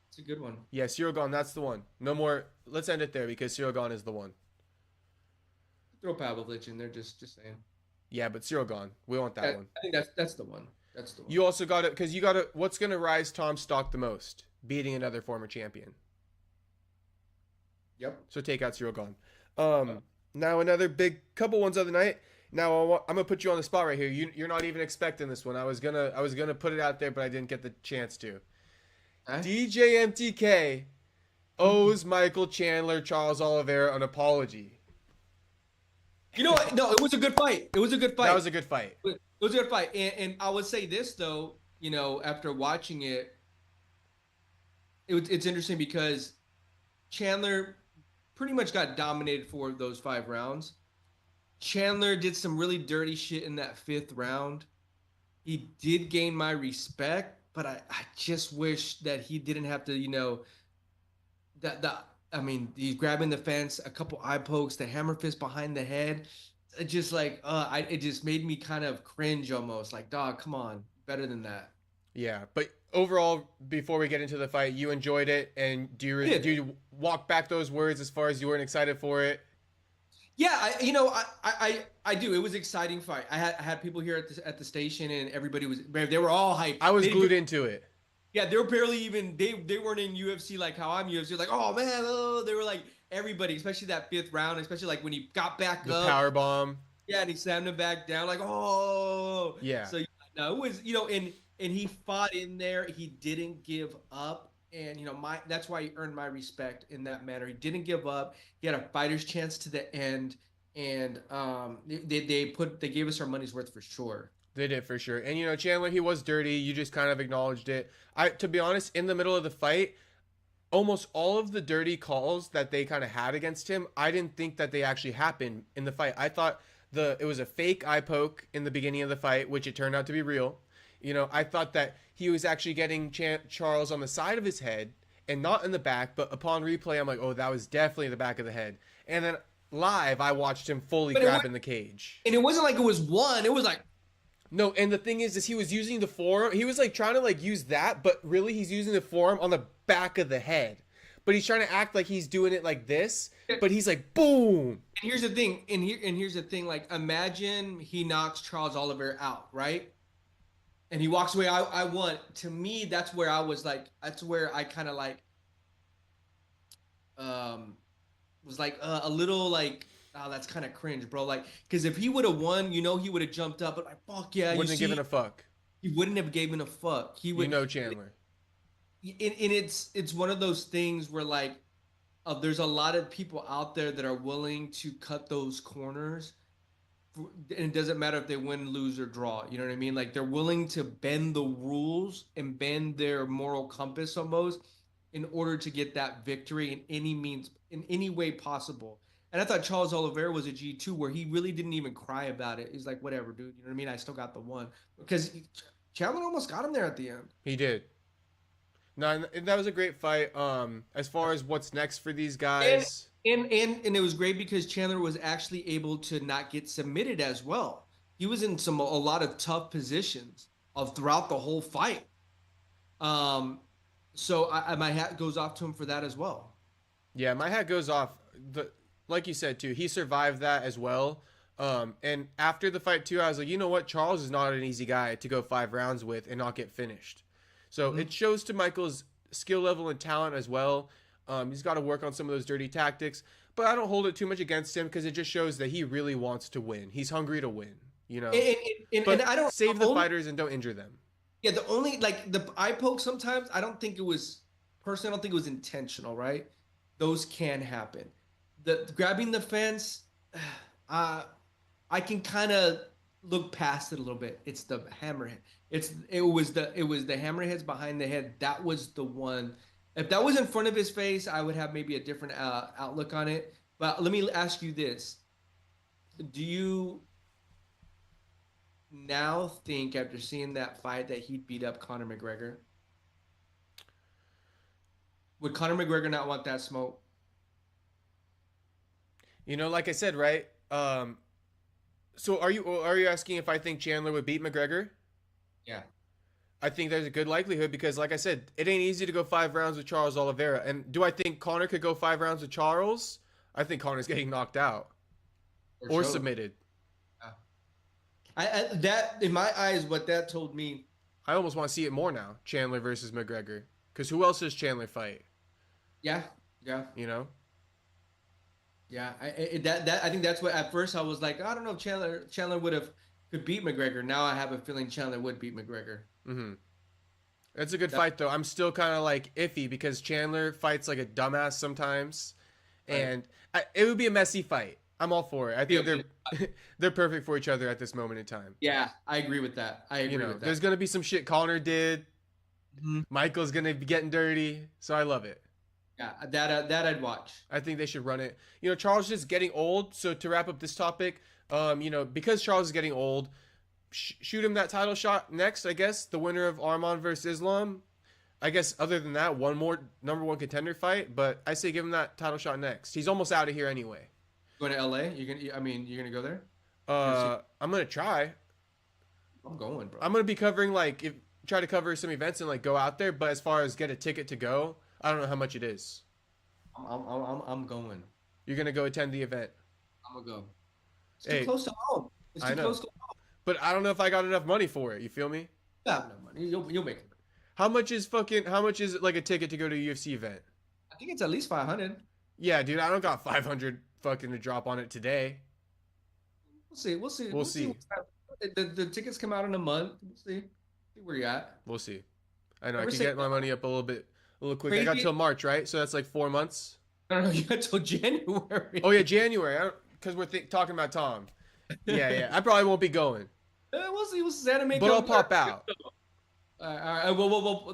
It's a good one. Yeah, Cyril Gane, that's the one. No more. Let's end it there because Cyril Gane is the one. Throw Pavlovich in there, just saying. Yeah, but Cyril Gane. We want that one. I think that's the one. That's the one. You also got it because you got to. What's going to rise Tom's stock the most? Beating another former champion. Yep. So take out Cyril Gane. Now another big couple ones of the night. Now I'm gonna put you on the spot right here. You're not even expecting this one. I was gonna put it out there, but I didn't get the chance to. Huh? DJ MTK owes Michael Chandler Charles Oliveira an apology. You know what? No, it was a good fight. It was a good fight. That was a good fight. It was a good fight. And I would say this though, after watching it, it's interesting because Chandler pretty much got dominated for those 5 rounds. Chandler did some really dirty shit in that 5th round. He did gain my respect, but I just wish that he didn't have to, he's grabbing the fence, a couple eye pokes, the hammer fist behind the head. It just it just made me kind of cringe almost. Like, dog, come on, better than that. Yeah, but overall, before we get into the fight, you enjoyed it, and do you walk back those words as far as you weren't excited for it? Yeah, I do. It was an exciting fight. I had people here at the station, and everybody they were all hyped. I was glued into it. Yeah, they were barely even they weren't in UFC like how I'm UFC. Like, oh man, they were like everybody, especially that 5th round, especially like when he got back the up. Power bomb. Yeah, and he slammed him back down. Like, oh. Yeah. So no, it was and he fought in there. He didn't give up. And that's why he earned my respect in that manner. He didn't give up. He had a fighter's chance to the end, and they gave us our money's worth for sure. They did for sure. And Chandler, he was dirty. You just kind of acknowledged it. To be honest, in the middle of the fight, almost all of the dirty calls that they kind of had against him, I didn't think that they actually happened in the fight. I thought it was a fake eye poke in the beginning of the fight, which it turned out to be real. I thought that he was actually getting Charles on the side of his head and not in the back, but upon replay, I'm like, oh, that was definitely the back of the head. And then live, I watched him fully grabbing the cage. And it wasn't like it was one. It was like... No, and the thing is he was using the forearm. He was like trying to like use that, but really he's using the forearm on the back of the head. But he's trying to act like he's doing it like this, but he's like, boom. And here's the thing. And here's the thing. Like, imagine he knocks Charles Oliveira out, right? And he walks away. I won. To me, that's where I was like, that's where I kind of like, was like a little like, oh, that's kind of cringe, bro. Like, because if he would have won, he would have jumped up. But like, fuck yeah, wouldn't have given a fuck. He wouldn't have given a fuck. He would. Chandler. And it's one of those things where like, there's a lot of people out there that are willing to cut those corners. And it doesn't matter if they win, lose, or draw. You know what I mean? Like, they're willing to bend the rules and bend their moral compass almost in order to get that victory in any means, in any way possible. And I thought Charles Oliveira was a G2 where he really didn't even cry about it. He's like, whatever, dude. You know what I mean? I still got the one. Because Chandler almost got him there at the end. He did. No, and that was a great fight. As far as what's next for these guys... And it was great because Chandler was actually able to not get submitted as well. He was in a lot of tough positions throughout the whole fight. So my hat goes off to him for that as well. Yeah, my hat goes off. Like you said too, he survived that as well. And after the fight too, I was like, you know what, Charles is not an easy guy to go 5 rounds with and not get finished. So it shows to Michael's skill level and talent as well. He's got to work on some of those dirty tactics, but I don't hold it too much against him because it just shows that he really wants to win. He's hungry to win, you know. But and I don't save the fighters and don't injure them. Yeah, the only like the eye poke sometimes, I don't think it was personally, I don't think it was intentional, right? Those can happen. The grabbing the fence, I can kind of look past it a little bit. It's the hammerhead. It was the hammerheads behind the head. That was the one. If that was in front of his face, I would have maybe a different outlook on it. But let me ask you this: do you now think, after seeing that fight, that he'd beat up Conor McGregor? Would Conor McGregor not want that smoke? You know, like I said, right? So are you asking if I think Chandler would beat McGregor? Yeah. I think there's a good likelihood because, like I said, it ain't easy to go 5 rounds with Charles Oliveira. And do I think Conor could go 5 rounds with Charles? I think Conor's getting knocked out or submitted. That in my eyes, what that told me. I almost want to see it more now. Chandler versus McGregor, because who else does Chandler fight? Yeah. You know. Yeah, I think that's what at first I was like, I don't know if Chandler could beat McGregor. Now I have a feeling Chandler would beat McGregor. Mm-hmm. It's a good fight though. I'm still kind of like iffy because Chandler fights like a dumbass sometimes, and it would be a messy fight. I'm all for it. I think they're perfect for each other at this moment in time. Yeah, I agree with that. I agree with that. There's gonna be some shit Conor did. Mm-hmm. Michael's gonna be getting dirty, so I love it. Yeah, that I'd watch. I think they should run it. You know, Charles is getting old. So to wrap up this topic, because Charles is getting old, shoot him that title shot next. I guess the winner of Arman versus Islam. I guess other than that, one more number 1 contender fight. But I say give him that title shot next. He's almost out of here anyway. Going to LA? You're gonna go there? I'm gonna try. I'm going, bro. I'm gonna be covering try to cover some events and go out there. But as far as get a ticket to go, I don't know how much it is. I'm going. You're gonna go attend the event. I'm gonna go. It's too close to home. It's too close to home. But I don't know if I got enough money for it. You feel me? You have no money. You'll make it. How much is like a ticket to go to a UFC event? I think it's at least 500. Yeah, dude. I don't got 500 fucking to drop on it today. We'll see. The tickets come out in a month. We'll see where you're at. We'll see. I know I can get my money up a little quick. I got till March, right? So that's like 4 months. No, you got till January. Oh yeah, January. Because we're talking about Tom. Yeah. I probably won't be going. We'll see. We'll see. But I'll pop out. All right.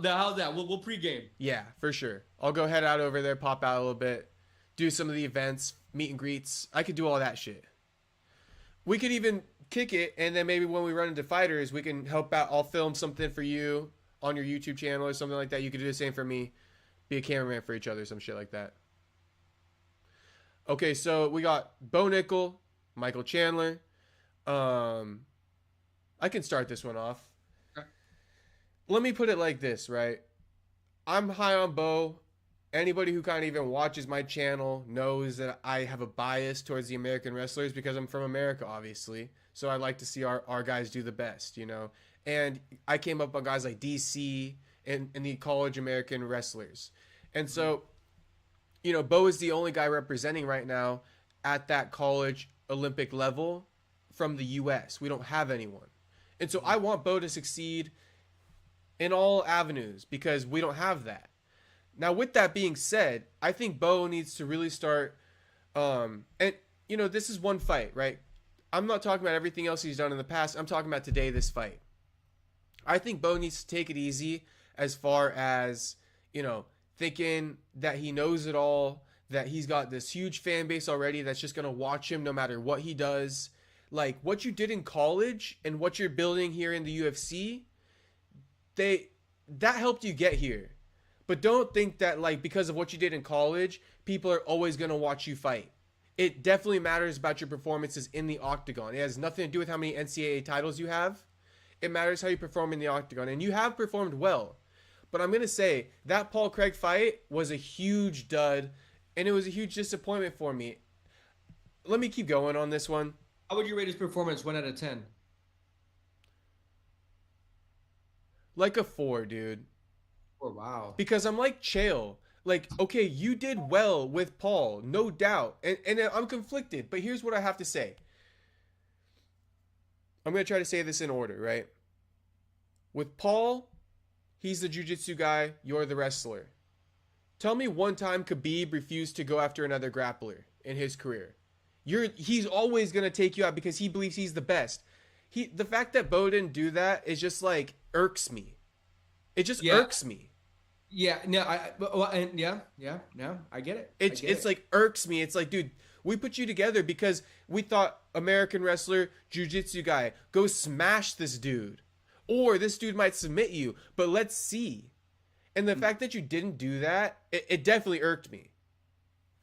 How's that? We'll pregame. Yeah, for sure. I'll go head out over there, pop out a little bit, do some of the events, meet and greets. I could do all that shit. We could even kick it, and then maybe when we run into fighters, we can help out. I'll film something for you on your YouTube channel or something like that. You could do the same for me. Be a cameraman for each other, some shit like that. Okay, so we got Bo Nickal, Michael Chandler. I can start this one off. Okay. Let me put it like this, right? I'm high on Bo. Anybody who kind of even watches my channel knows that I have a bias towards the American wrestlers because I'm from America, obviously. So I like to see our guys do the best, And I came up on guys like DC and the college American wrestlers. And so, Bo is the only guy representing right now at that college Olympic level from the U.S. We don't have anyone. And so I want Bo to succeed in all avenues because we don't have that. Now, with that being said, I think Bo needs to really start, this is one fight, right? I'm not talking about everything else he's done in the past. I'm talking about today, this fight. I think Bo needs to take it easy as far as, thinking that he knows it all, that he's got this huge fan base already that's just going to watch him no matter what he does. Like, what you did in college and what you're building here in the UFC, that helped you get here. But don't think that, because of what you did in college, people are always going to watch you fight. It definitely matters about your performances in the octagon. It has nothing to do with how many NCAA titles you have. It matters how you perform in the octagon. And you have performed well. But I'm going to say, that Paul Craig fight was a huge dud, and it was a huge disappointment for me. Let me keep going on this one. How would you rate his performance 1 out of 10? Like a 4, dude. Oh, wow. Because I'm like Chael. Like, okay, you did well with Paul, no doubt. And I'm conflicted, but here's what I have to say. I'm going to try to say this in order, right? With Paul, he's the jiu-jitsu guy, you're the wrestler. Tell me one time Khabib refused to go after another grappler in his career. He's always going to take you out because he believes he's the best. The fact that Bo didn't do that is just like irks me. It just irks me. Yeah, no, I get it. It's like irks me. It's like, dude, we put you together because we thought American wrestler, jiu-jitsu guy, go smash this dude. Or this dude might submit you, but let's see. And the fact that you didn't do that, it definitely irked me.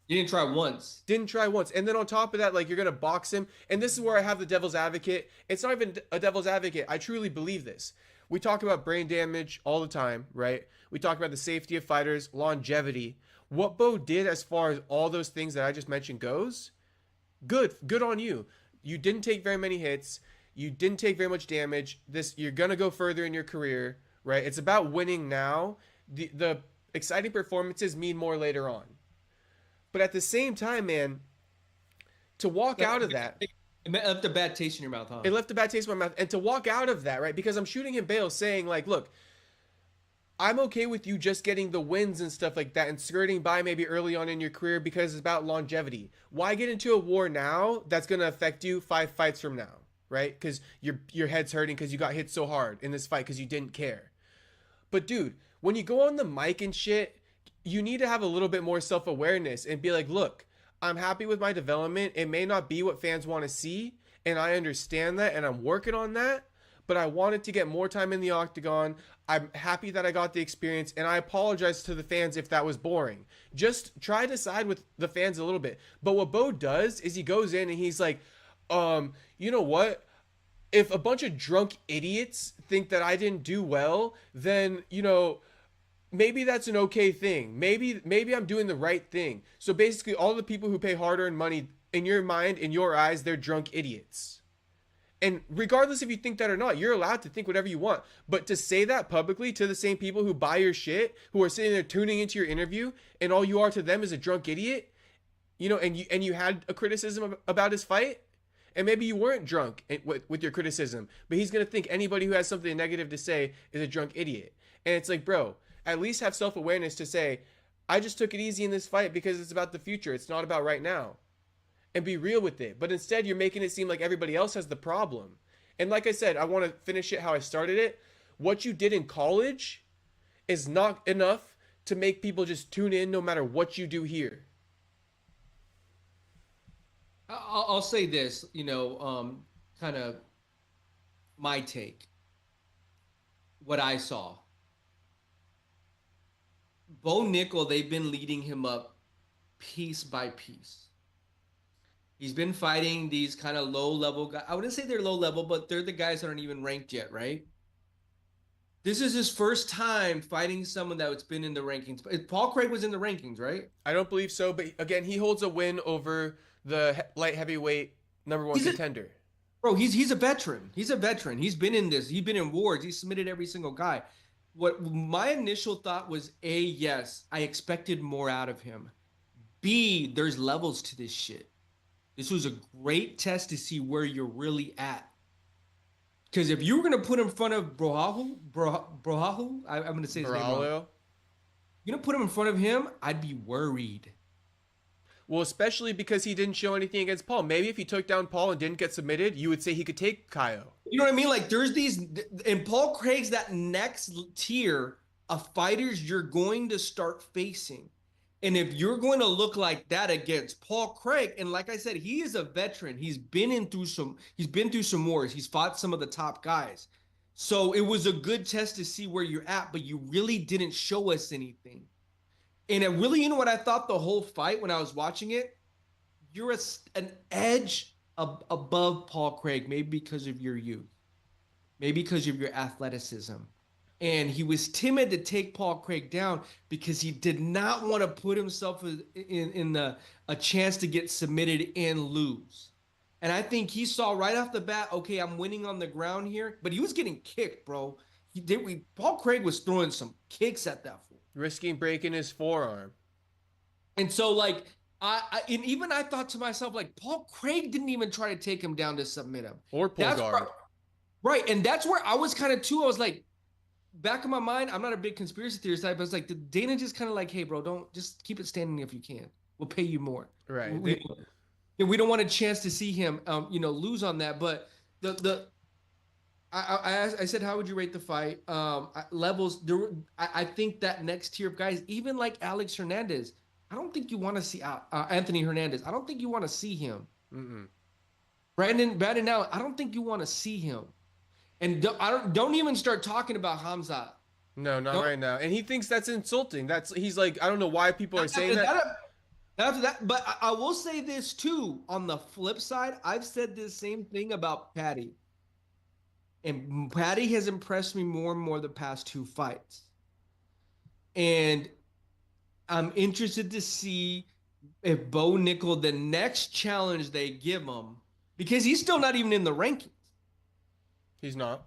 You didn't try once. Didn't try once. And then on top of that, like, you're going to box him. And this is where I have the devil's advocate. It's not even a devil's advocate. I truly believe this. We talk about brain damage all the time, right? We talk about the safety of fighters, longevity. What Bo did as far as all those things that I just mentioned goes, good on you. You didn't take very many hits. You didn't take very much damage. You're going to go further in your career, right? It's about winning now. The exciting performances mean more later on. But at the same time, man, to walk out of that... It left a bad taste in your mouth, huh? It left a bad taste in my mouth. And to walk out of that, right? Because I'm shooting him bail saying, like, look, I'm okay with you just getting the wins and stuff like that and skirting by maybe early on in your career because it's about longevity. Why get into a war now that's going to affect you 5 fights from now, right? Because your head's hurting because you got hit so hard in this fight because you didn't care. But, dude, when you go on the mic and shit, you need to have a little bit more self-awareness and be like, look, I'm happy with my development. It may not be what fans want to see, and I understand that, and I'm working on that, but I wanted to get more time in the octagon. I'm happy that I got the experience, and I apologize to the fans if that was boring. Just try to side with the fans a little bit. But what Bo does is he goes in and he's like, you know what? If a bunch of drunk idiots think that I didn't do well, then, you know, maybe that's an okay thing. Maybe I'm doing the right thing. So basically, all the people who pay hard-earned money, in your mind, in your eyes, they're drunk idiots. And regardless if you think that or not, you're allowed to think whatever you want. But to say that publicly to the same people who buy your shit, who are sitting there tuning into your interview, and all you are to them is a drunk idiot, you know, and you had a criticism about his fight, and maybe you weren't drunk with your criticism, but he's going to think anybody who has something negative to say is a drunk idiot. And it's like, bro, at least have self-awareness to say, I just took it easy in this fight because it's about the future. It's not about right now. And be real with it. But instead, you're making it seem like everybody else has the problem. And like I said, I want to finish it how I started it. What you did in college is not enough to make people just tune in no matter what you do here. I'll say this, you know, kind of my take, what I saw. Bo Nickal, they've been leading him up piece by piece. He's been fighting these kind of low-level guys. I wouldn't say they're low-level, but they're the guys that aren't even ranked yet, right? This is his first time fighting someone that's been in the rankings. Paul Craig was in the rankings, right? I don't believe so, but again, he holds a win over the light heavyweight #1 contender. Bro, he's a veteran. He's a veteran. He's been in this. He's been in wars. He's submitted every single guy. What my initial thought was, A, yes, I expected more out of him. B, there's levels to this shit. This was a great test to see where you're really at. Because if you were going to put in front of Brohahu, I'm going to say his name wrong. You're going to put him in front of him, I'd be worried. Well, especially because he didn't show anything against Paul. Maybe if he took down Paul and didn't get submitted, you would say he could take Kaio. You know what I mean? Like, there's these, and Paul Craig's that next tier of fighters you're going to start facing. And if you're going to look like that against Paul Craig, and like I said, he is a veteran. He's been through some wars. He's fought some of the top guys. So it was a good test to see where you're at, but you really didn't show us anything. And it really, you know what I thought the whole fight when I was watching it? You're an edge above Paul Craig, maybe because of your youth, maybe because of your athleticism. And he was timid to take Paul Craig down because he did not want to put himself in a chance to get submitted and lose. And I think he saw right off the bat, okay, I'm winning on the ground here. But he was getting kicked, bro. Paul Craig was throwing some kicks at that fool. risking breaking his forearm. And so like and even I thought to myself, like, Paul Craig didn't even try to take him down to submit him. Or pull guard. Right. And that's where I was kind of too. I was like, back in my mind, I'm not a big conspiracy theorist type, but it's like, did Dana just kind of like, hey, bro, don't just keep it standing if you can. We'll pay you more. Right. We don't want a chance to see him, lose on that. But I said, how would you rate the fight? Levels. I think that next tier of guys, even like Alex Hernandez, I don't think you want to see Anthony Hernandez. I don't think you want to see him. Mm-mm. Brandon now, I don't think you want to see him. And don't even start talking about Hamzat. No, not right now. And he thinks that's insulting. He's like, I don't know why people are saying that. After that, but I will say this too. On the flip side, I've said this same thing about Paddy. And Paddy has impressed me more and more the past 2 fights. And I'm interested to see if Bo Nickal, the next challenge they give him, because he's still not even in the rankings. He's not.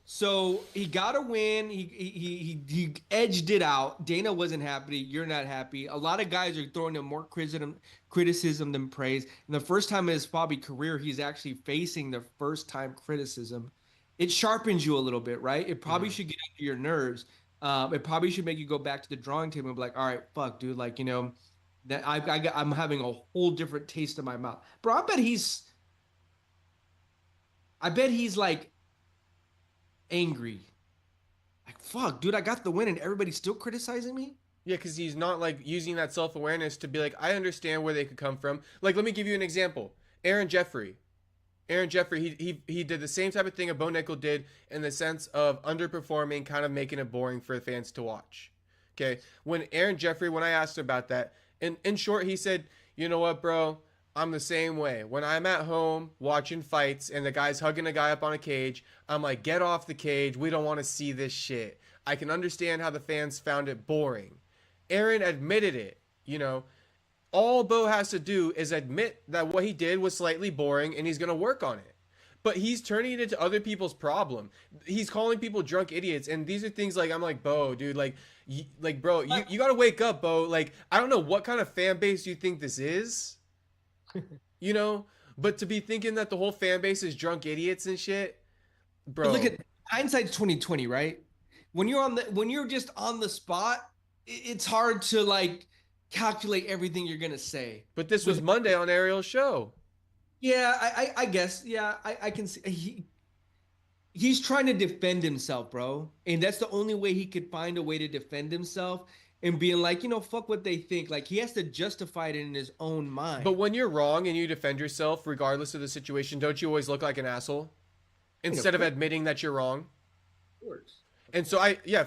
So he got a win. He edged it out. Dana wasn't happy. You're not happy. A lot of guys are throwing him more criticism than praise. And the first time in his Bobby career, he's actually facing the first time criticism. It sharpens you a little bit, right? It probably should get under your nerves. It probably should make you go back to the drawing table and be like, all right, fuck, dude. Like, that I'm having a whole different taste in my mouth. Bro, I bet he's like angry. Like, fuck, dude, I got the win and everybody's still criticizing me? Yeah, because he's not like using that self-awareness to be like, I understand where they could come from. Like, let me give you an example. Aaron Jeffrey, he did the same type of thing a Bo Nickal did in the sense of underperforming, kind of making it boring for the fans to watch. Okay, when I asked him about that, in short, he said, you know what, bro? I'm the same way. When I'm at home watching fights and the guy's hugging a guy up on a cage, I'm like, get off the cage. We don't want to see this shit. I can understand how the fans found it boring. Aaron admitted it. All Bo has to do is admit that what he did was slightly boring and he's going to work on it. But he's turning it into other people's problem. He's calling people drunk idiots. And these are things like, I'm like, Bo, dude, bro, you got to wake up, Bo. Like, I don't know what kind of fan base you think this is. But to be thinking that the whole fan base is drunk idiots and shit, bro. But look at hindsight's 2020, right? When you're just on the spot, it's hard to like calculate everything you're gonna say. But this was Monday on Ariel's show. Yeah, I guess. Yeah, I can see he's trying to defend himself, bro, and that's the only way he could find a way to defend himself. And being like, fuck what they think. Like, he has to justify it in his own mind. But when you're wrong and you defend yourself, regardless of the situation, don't you always look like an asshole? Instead of admitting that you're wrong? Of course. And so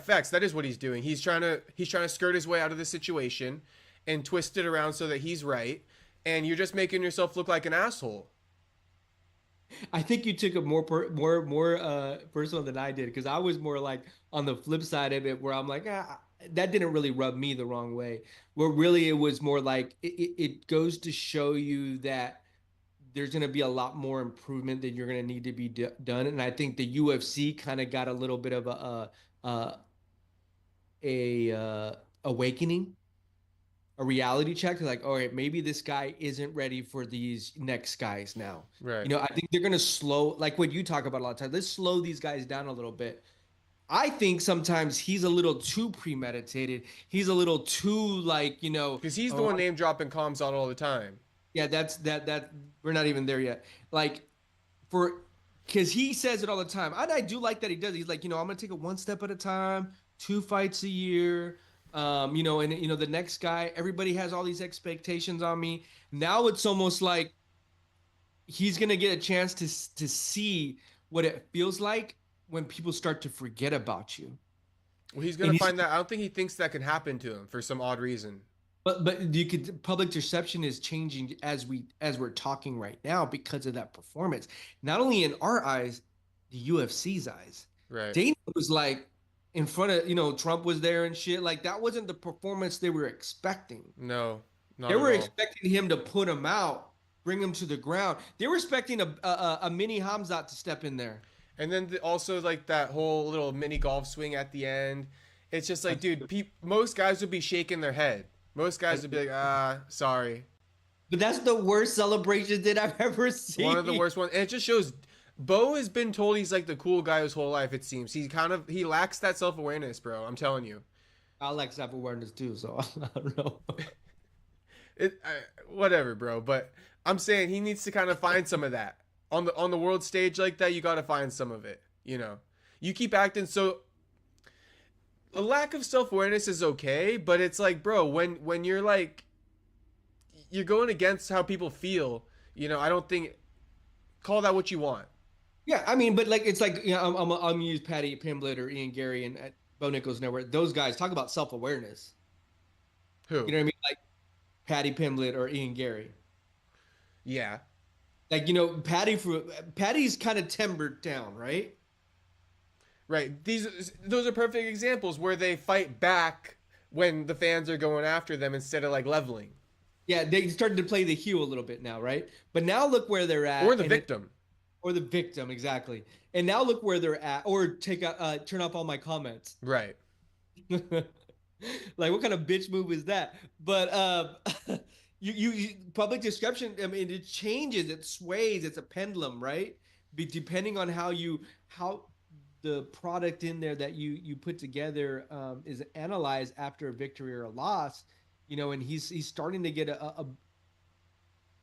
facts, that is what he's doing. He's trying to skirt his way out of the situation and twist it around so that he's right. And you're just making yourself look like an asshole. I think you took it more personal than I did, because I was more like on the flip side of it, where I'm like, that didn't really rub me the wrong way. Where really it was more like it goes to show you that there's going to be a lot more improvement that you're going to need to be done. And I think the UFC kind of got a little bit of a awakening, a reality check. Like, all right, maybe this guy isn't ready for these next guys now. Right. I think they're going to slow, like what you talk about a lot of times. Let's slow these guys down a little bit. I think sometimes he's a little too premeditated. He's a little too because he's the one name dropping Kamzat all the time. Yeah, that we're not even there yet. Because he says it all the time. I do like that he does. He's like, I'm gonna take it one step at a time, 2 fights a year. And the next guy, everybody has all these expectations on me. Now it's almost like he's gonna get a chance to see what it feels like when people start to forget about you. Well, he's going to find that. I don't think he thinks that can happen to him for some odd reason. But public perception is changing as we're talking right now because of that performance. Not only in our eyes, the UFC's eyes. Right. Dana was like in front of, Trump was there and shit. Like, that wasn't the performance they were expecting. No, not they at were all. expecting him to put him out, bring him to the ground. They were expecting a mini Hamzat to step in there. And then also like that whole little mini golf swing at the end. It's just like, dude, most guys would be shaking their head. Most guys would be like, sorry. But that's the worst celebration that I've ever seen. One of the worst ones. And it just shows Bo has been told he's like the cool guy his whole life, it seems. He lacks that self-awareness, bro. I'm telling you. I lack self-awareness too, so I don't know. Whatever, bro. But I'm saying he needs to kind of find some of that. On the world stage like that, you got to find some of it, you know. You keep acting so... A lack of self-awareness is okay, but it's like, bro, when you're like... You're going against how people feel, you know, I don't think... Call that what you want. Yeah, I mean, but like, it's like, you know, I'm gonna use Paddy Pimblett or Ian Garry and Bo Nickal's Network. Those guys talk about self-awareness. Who? You know what I mean? Like Paddy Pimblett or Ian Garry. Yeah. Like, you know, Paddy's kind of timbered down, right? Right. Those are perfect examples where they fight back when the fans are going after them instead of like leveling. Yeah, they started to play the heel a little bit now, right? But now look where they're at. Or the victim. Or the victim, exactly. And now look where they're at. Or turn off all my comments. Right. Like, what kind of bitch move is that? But you public description, I mean, it changes, it sways, it's a pendulum, right? Depending on how the product in there that you put together is analyzed after a victory or a loss, you know, and he's starting to get a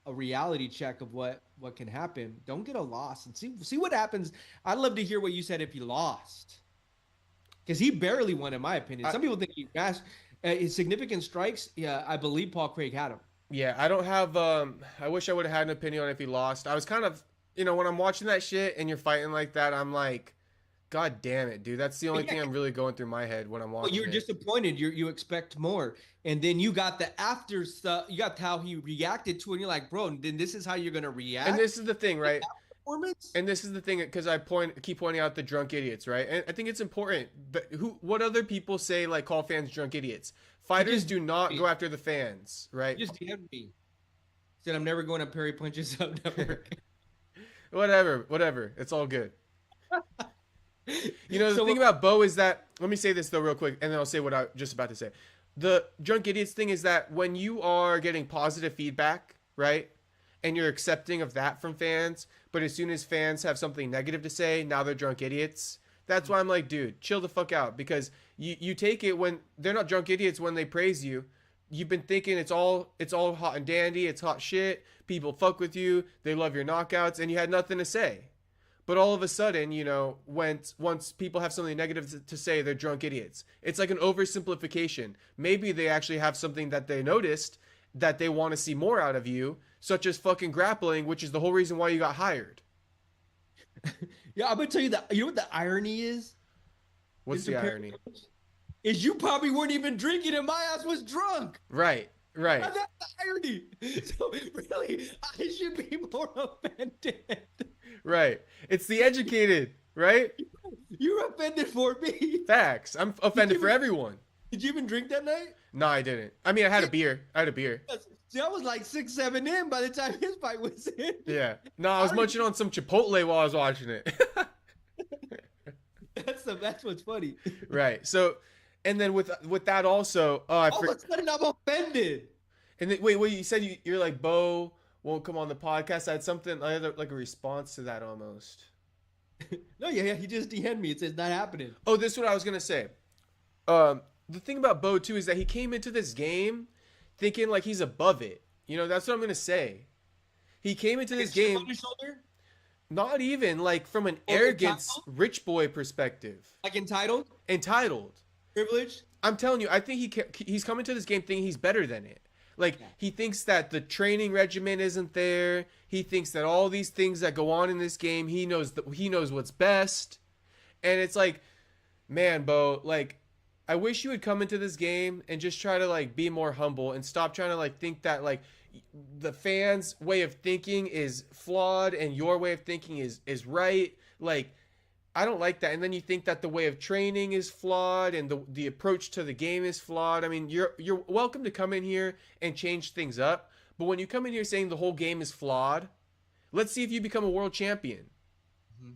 reality check of what can happen. Don't get a loss and see what happens. I'd love to hear what you said if he lost, because he barely won, in my opinion. Some people think he mashed his significant strikes. Yeah, I believe Paul Craig had him. Yeah, I don't have. I wish I would have had an opinion on if he lost. I was kind of, you know, when I'm watching that shit and you're fighting like that, I'm like, God damn it, dude. That's the only thing I'm really going through my head when I'm watching. Well, you're disappointed. You expect more. And then you got the after stuff. You got how he reacted to it. And you're like, bro, then this is how you're going to react. And this is the thing, right? Performance? And this is the thing, because I keep pointing out the drunk idiots, right? And I think it's important. But what other people say, like, call fans drunk idiots? Fighters do not go after the fans, right? Just DM'd me. Said, I'm never going to Parry Punches Out Network. Whatever. It's all good. You know, the thing about Bo is that, let me say this though real quick, and then I'll say what I was just about to say. The drunk idiots thing is that when you are getting positive feedback, right, and you're accepting of that from fans, but as soon as fans have something negative to say, now they're drunk idiots. That's why I'm like, dude, chill the fuck out, because you take it when they're not drunk idiots when they praise you. You've been thinking it's all hot and dandy, it's hot shit, people fuck with you, they love your knockouts, and you had nothing to say. But all of a sudden, you know, once people have something negative to say, they're drunk idiots. It's like an oversimplification. Maybe they actually have something that they noticed that they want to see more out of you, such as fucking grappling, which is the whole reason why you got hired. Yeah, I'm going to tell you that. You know what the irony is? What's the irony? Is you probably weren't even drinking and my ass was drunk. Right. That's the irony. So really, I should be more offended. Right. It's the educated, right? You're offended for me. Facts. I'm offended for everyone. Did you even drink that night? No, I didn't. I mean, I had a beer. See, I was like 6, 7 in by the time his fight was in. Yeah. No, I was munching on some Chipotle while I was watching it. That's what's funny. Right. So, and then with that also, all of a sudden I'm offended. And then, wait, you said you're like, Bo won't come on the podcast. I had something, I had like a response to that almost. No, yeah, he just DM'd me. It says not happening. Oh, this is what I was gonna say. The thing about Bo too is that he came into this game thinking like he's above it. You know, that's what I'm gonna say. He came into this game on his shoulder? Not even like from an arrogance, rich boy perspective. Like entitled, privileged. I'm telling you, I think he's coming to this game thinking he's better than it. Like, he thinks that the training regimen isn't there. He thinks that all these things that go on in this game, he knows what's best. And it's like, man, Bo, like, I wish you would come into this game and just try to, like, be more humble and stop trying to, like, think that, like, the fans' way of thinking is flawed and your way of thinking is right. Like, I don't like that. And then you think that the way of training is flawed and the approach to the game is flawed. I mean, you're welcome to come in here and change things up. But when you come in here saying the whole game is flawed, let's see if you become a world champion.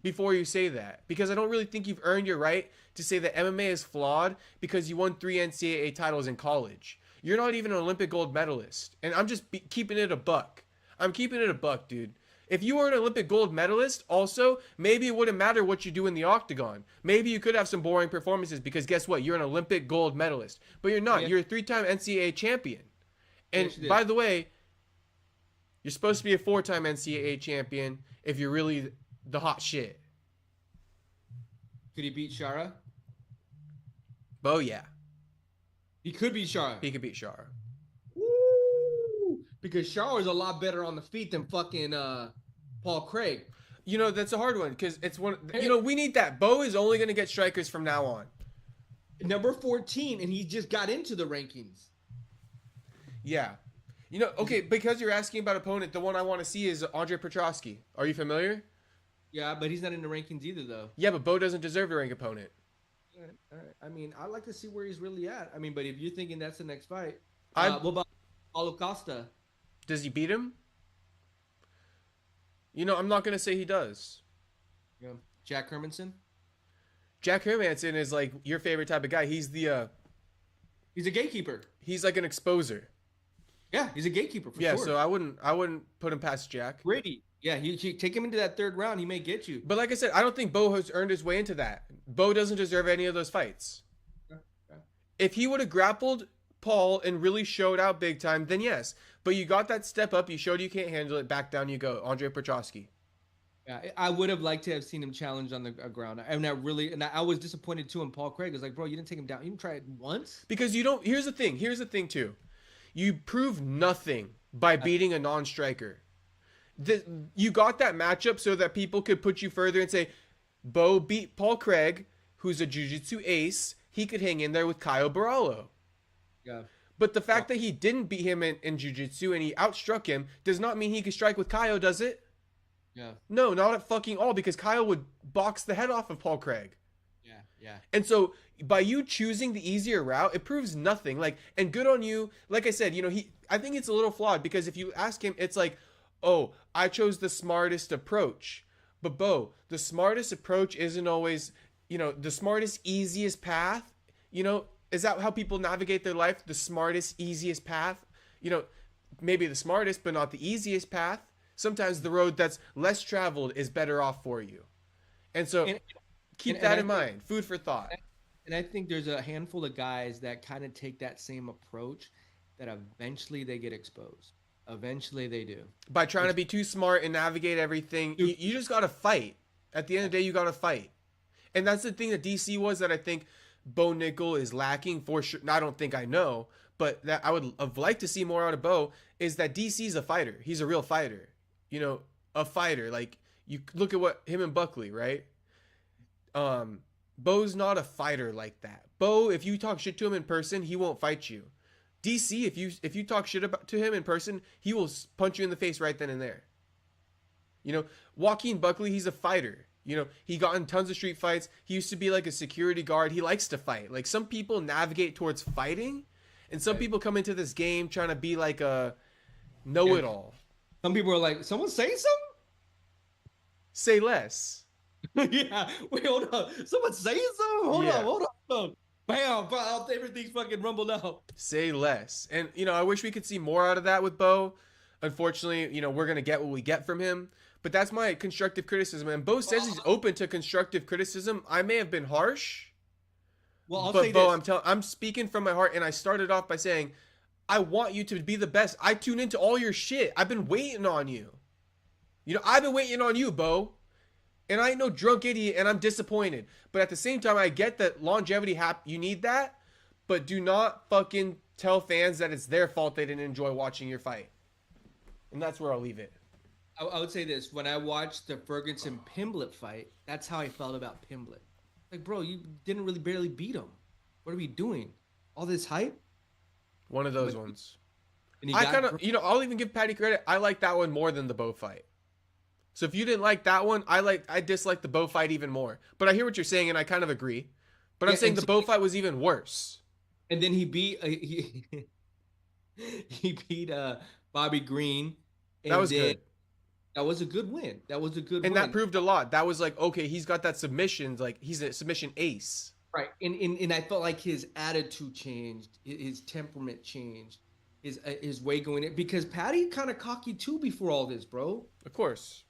before you say that, because I don't really think you've earned your right to say that MMA is flawed because you won 3 NCAA titles in college. You're not even an Olympic gold medalist, and I'm just keeping it a buck. I'm keeping it a buck, dude. If you were an Olympic gold medalist, also, maybe it wouldn't matter what you do in the octagon. Maybe you could have some boring performances because guess what? You're an Olympic gold medalist. But you're not. Yeah. You're a 3-time NCAA champion. And by the way, you're supposed to be a 4-time NCAA champion if you're really the hot shit. Could he beat Shara? Bo, yeah. He could beat Shara. He could beat Shara. Woo! Because Shara is a lot better on the feet than fucking Paul Craig. You know, that's a hard one because it's one. You know, we need that. Bo is only going to get strikers from now on. Number 14, and he just got into the rankings. Yeah. You know, okay, because you're asking about opponent, the one I want to see is Andre Petrosky. Are you familiar? Yeah, but he's not in the rankings either, though. Yeah, but Bo doesn't deserve to rank opponent. All right. I mean, I'd like to see where he's really at. I mean, but if you're thinking that's the next fight, what about Paulo Costa? Does he beat him? You know, I'm not going to say he does. Yeah. Jack Hermanson? Jack Hermanson is like your favorite type of guy. He's the... he's a gatekeeper. He's like an exposer. Yeah, he's a gatekeeper for sure. Yeah, so I wouldn't put him past Jack. Brady. Yeah, he take him into that third round, he may get you. But like I said, I don't think Bo has earned his way into that. Bo doesn't deserve any of those fights. Okay. If he would have grappled Paul and really showed out big time, then yes. But you got that step up, you showed you can't handle it, back down you go. Andre Petrosky. Yeah, I would have liked to have seen him challenge on the ground. And I was disappointed too in Paul Craig. I was like, bro, you didn't take him down. You didn't try it once? Because you don't, here's the thing too. You prove nothing by beating a non-striker. You got that matchup so that people could put you further and say, Bo beat Paul Craig, who's a jiu-jitsu ace. He could hang in there with Caio Borralho. Yeah. But the fact that he didn't beat him in jiu-jitsu and he outstruck him does not mean he could strike with Caio, does it? Yeah. No, not at fucking all, because Caio would box the head off of Paul Craig. Yeah. And so by you choosing the easier route, it proves nothing. Like, and good on you. Like I said, you know, I think it's a little flawed because if you ask him, it's like, oh, I chose the smartest approach. But Bo, the smartest approach isn't always, you know, the smartest, easiest path. You know, is that how people navigate their life? The smartest, easiest path? You know, maybe the smartest, but not the easiest path. Sometimes the road that's less traveled is better off for you. And so keep that in mind. Food for thought. And I think there's a handful of guys that kind of take that same approach that eventually they get exposed. Eventually they do. By trying to be too smart and navigate everything. You just got to fight. At the end of the day, you got to fight. And that's the thing that DC was that I think Bo Nickal is lacking for sure. I don't think I know, but that I would have liked to see more out of Bo is that DC's a fighter. He's a real fighter. You know, a fighter. Like, you look at what him and Buckley, right? Bo's not a fighter like that. Bo, if you talk shit to him in person, he won't fight you. DC, if you talk shit to him in person, he will punch you in the face right then and there. You know, Joaquin Buckley, he's a fighter. You know, he got in tons of street fights. He used to be like a security guard. He likes to fight. Like, some people navigate towards fighting, and some people come into this game trying to be like a know-it-all. Some people are like, someone say something? Say less. Yeah. Wait, hold on. Someone saying something? Hold on. Bam, everything's fucking rumbled out. Say less. And, you know, I wish we could see more out of that with Bo. Unfortunately, you know, we're going to get what we get from him. But that's my constructive criticism. And Bo says he's open to constructive criticism. I may have been harsh. Well, I'll but say Bo, this. I'm speaking from my heart. And I started off by saying, I want you to be the best. I tune into all your shit. I've been waiting on you. You know, I've been waiting on you, Bo. And I ain't no drunk idiot, and I'm disappointed. But at the same time, I get that longevity, you need that. But do not fucking tell fans that it's their fault they didn't enjoy watching your fight. And that's where I'll leave it. I would say this. When I watched the Ferguson-Pimblett fight, that's how I felt about Pimblett. Like, bro, you didn't really barely beat him. What are we doing? All this hype? One of those ones. I kind of, you know, I'll even give Patty credit. I like that one more than the Bo fight. So if you didn't like that one, I dislike the Bo fight even more. But I hear what you're saying, and I kind of agree. But I'm saying the Bo fight was even worse. And then he beat he beat Bobby Green. That was good. That was a good win. That was a good And win. that proved a lot. That was like, okay, he's got that submission. Like, he's a submission ace. Right. And I felt like his attitude changed, his temperament changed, his way going in, because Patty kind of cocky too before all this, bro. Of course.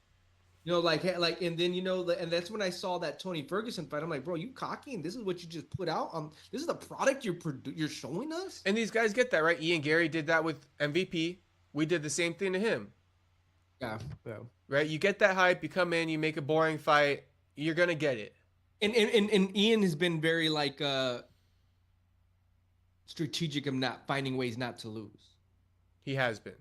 You know, and then and that's when I saw that Tony Ferguson fight. I'm like, bro, you cocky, and this is what you just put out. This is the product you're showing us. And these guys get that, right? Ian Garry did that with MVP. We did the same thing to him. Yeah. Right? You get that hype, you come in, you make a boring fight, you're gonna get it. And Ian has been very like strategic of not finding ways not to lose. He has been.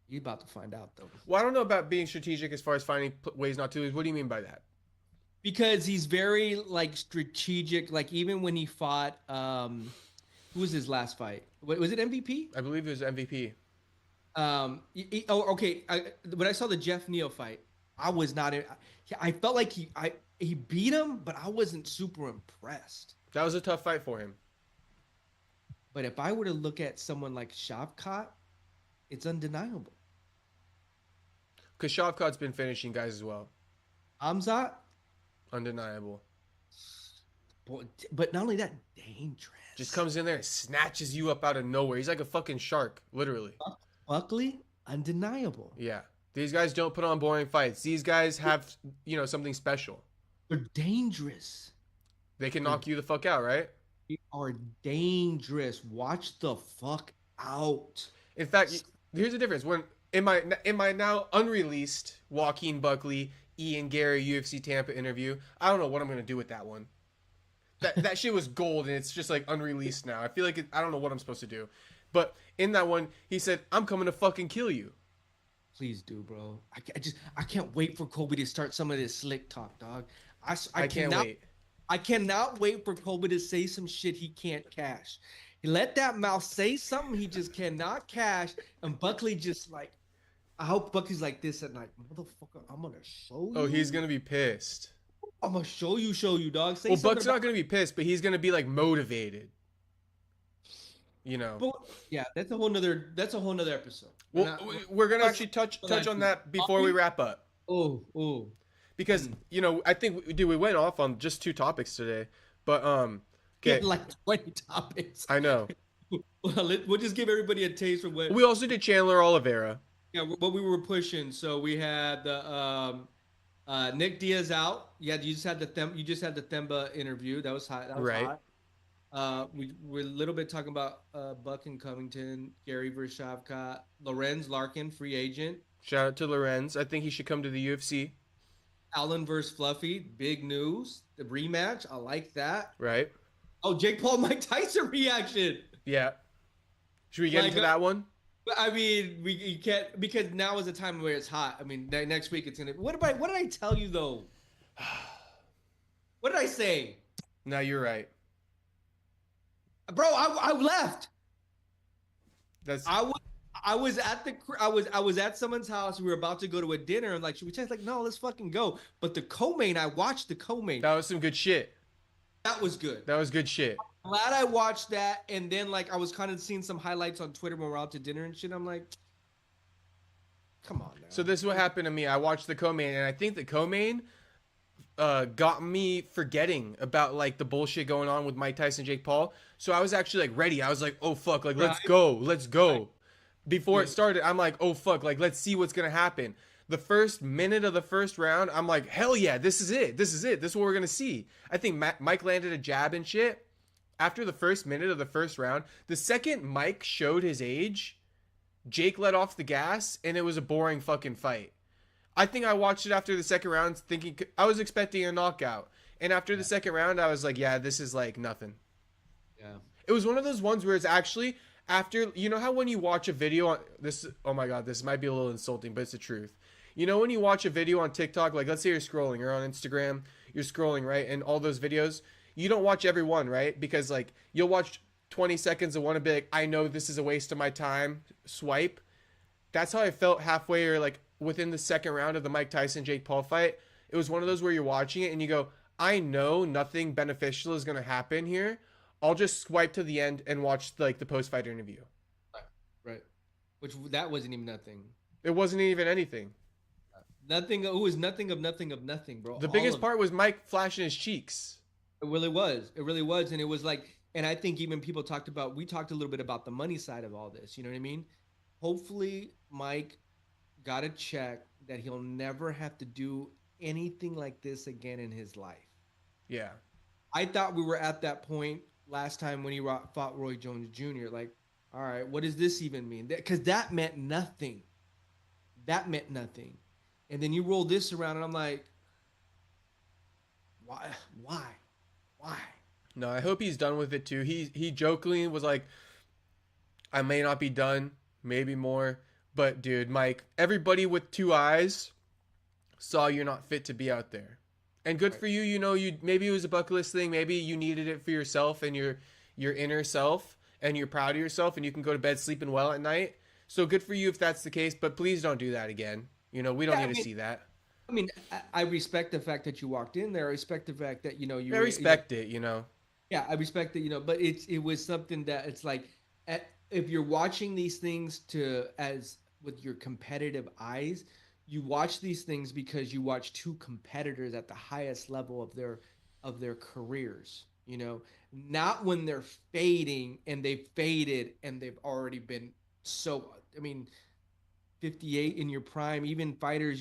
You're about to find out, though. Well, I don't know about being strategic as far as finding ways not to lose. What do you mean by that? Because he's very like strategic. Like even when he fought, who was his last fight? Was it MVP? I believe it was MVP. Okay. When I saw the Jeff Neal fight, I was not. I felt like he beat him, but I wasn't super impressed. That was a tough fight for him. But if I were to look at someone like Shavkat, it's undeniable. Because Shavkat's been finishing guys as well. Hamzat? Undeniable. But not only that, dangerous. Just comes in there and snatches you up out of nowhere. He's like a fucking shark, literally. Buckley? Undeniable. Yeah. These guys don't put on boring fights. These guys have, something special. They're dangerous. They can knock you the fuck out, right? They are dangerous. Watch the fuck out. In fact, here's the difference. When in my now unreleased Joaquin Buckley, Ian Garry UFC Tampa interview, I don't know what I'm gonna do with that one. That shit was gold, and it's just like unreleased now. I feel like I don't know what I'm supposed to do. But in that one, he said, "I'm coming to fucking kill you." Please do, bro. I can't wait for Colby to start some of this slick talk, dog. I can't wait. I cannot wait for Colby to say some shit he can't cash. He let that mouth say something he just cannot cash, and Buckley just like, I hope Buckley's like this at night. Motherfucker, I'm gonna show you. Oh, he's gonna be pissed. I'm gonna show you, dog. Well, Buck's not gonna be pissed, but he's gonna be like motivated. But, yeah, that's a whole nother episode. Well, we're gonna actually touch on that before we wrap up. Oh. Because I think we went off on just 2 topics today, but okay, like 20 topics. I know. We'll just give everybody a taste of what we also did Chandler Oliveira. Yeah, what we were pushing. So we had the Nick Diaz out. Yeah, you just had the Themba interview. That was hot. That was right. Hot. We're a little bit talking about Buck and Covington, Gary versus Shavkat, Lorenz Larkin, free agent. Shout out to Lorenz. I think he should come to the UFC. Allen versus Fluffy, big news. The rematch, I like that. Right. Oh, Jake Paul, Mike Tyson reaction. Yeah. Should we get into that one? I mean, you can't, because now is the time where it's hot. I mean, next week it's gonna. What did I tell you though? What did I say? No, you're right. Bro, I left. That's. I was at someone's house. We were about to go to a dinner, and like, should we just like, no, let's fucking go. But the co-main, I watched the co-main. That was some good shit. That was good. That was good shit. I'm glad I watched that, and then like I was kind of seeing some highlights on Twitter when we were out to dinner and shit. I'm like, come on now. So this is what happened to me. I watched the co-main, and I think the co-main got me forgetting about like the bullshit going on with Mike Tyson, Jake Paul. So I was actually like ready. I was like, oh fuck, like let's go. Right. Before it started, I'm like, oh fuck, like let's see what's gonna happen. The first minute of the first round, I'm like, hell yeah, this is it. This is what we're gonna see. I think Mike landed a jab and shit. After the first minute of the first round, the second Mike showed his age, Jake let off the gas, and it was a boring fucking fight. I think I watched it after the second round thinking I was expecting a knockout. And after the second round, I was like, yeah, this is like nothing. Yeah. It was one of those ones where it's actually after, you know how when you watch a video on this, oh my God, this might be a little insulting, but it's the truth. You know, when you watch a video on TikTok, like let's say you're scrolling, you're on Instagram, you're scrolling, right? And all those videos, you don't watch every one, right? Because like you'll watch 20 seconds of one and be like, I know this is a waste of my time, swipe. That's how I felt halfway or like within the second round of the Mike Tyson Jake Paul fight. It was one of those where you're watching it and you go, I know nothing beneficial is going to happen here. I'll just swipe to the end and watch like the post-fight interview. Right. Which that wasn't even nothing. It wasn't even anything. Nothing. It was nothing of nothing of nothing, bro. The All biggest of part was Mike flashing his cheeks. it really was. It really was, and it was like, and I think even people talked about. We talked a little bit about the money side of all this. You know what I mean? Hopefully, Mike got a check that he'll never have to do anything like this again in his life. Yeah. I thought we were at that point last time when he fought Roy Jones Jr. Like, all right, what does this even mean? Because that meant nothing. That meant nothing. And then you roll this around, and I'm like, why? Why? Why? No, I hope he's done with it too. He jokingly was like, I may not be done, maybe more. But dude, Mike, everybody with two eyes saw you're not fit to be out there. And good for you, you maybe it was a bucket list thing, maybe you needed it for yourself and your inner self, and you're proud of yourself and you can go to bed sleeping well at night. So good for you if that's the case, but please don't do that again. We don't need to see that. I mean, I respect the fact that you walked in there. I respect the fact that I respect it. Yeah, I respect it. But it was something that it's like, if you're watching these things as with your competitive eyes, you watch these things because you watch two competitors at the highest level of their careers. Not when they're fading and they've faded and they've already been so. I mean, 58 in your prime, even fighters.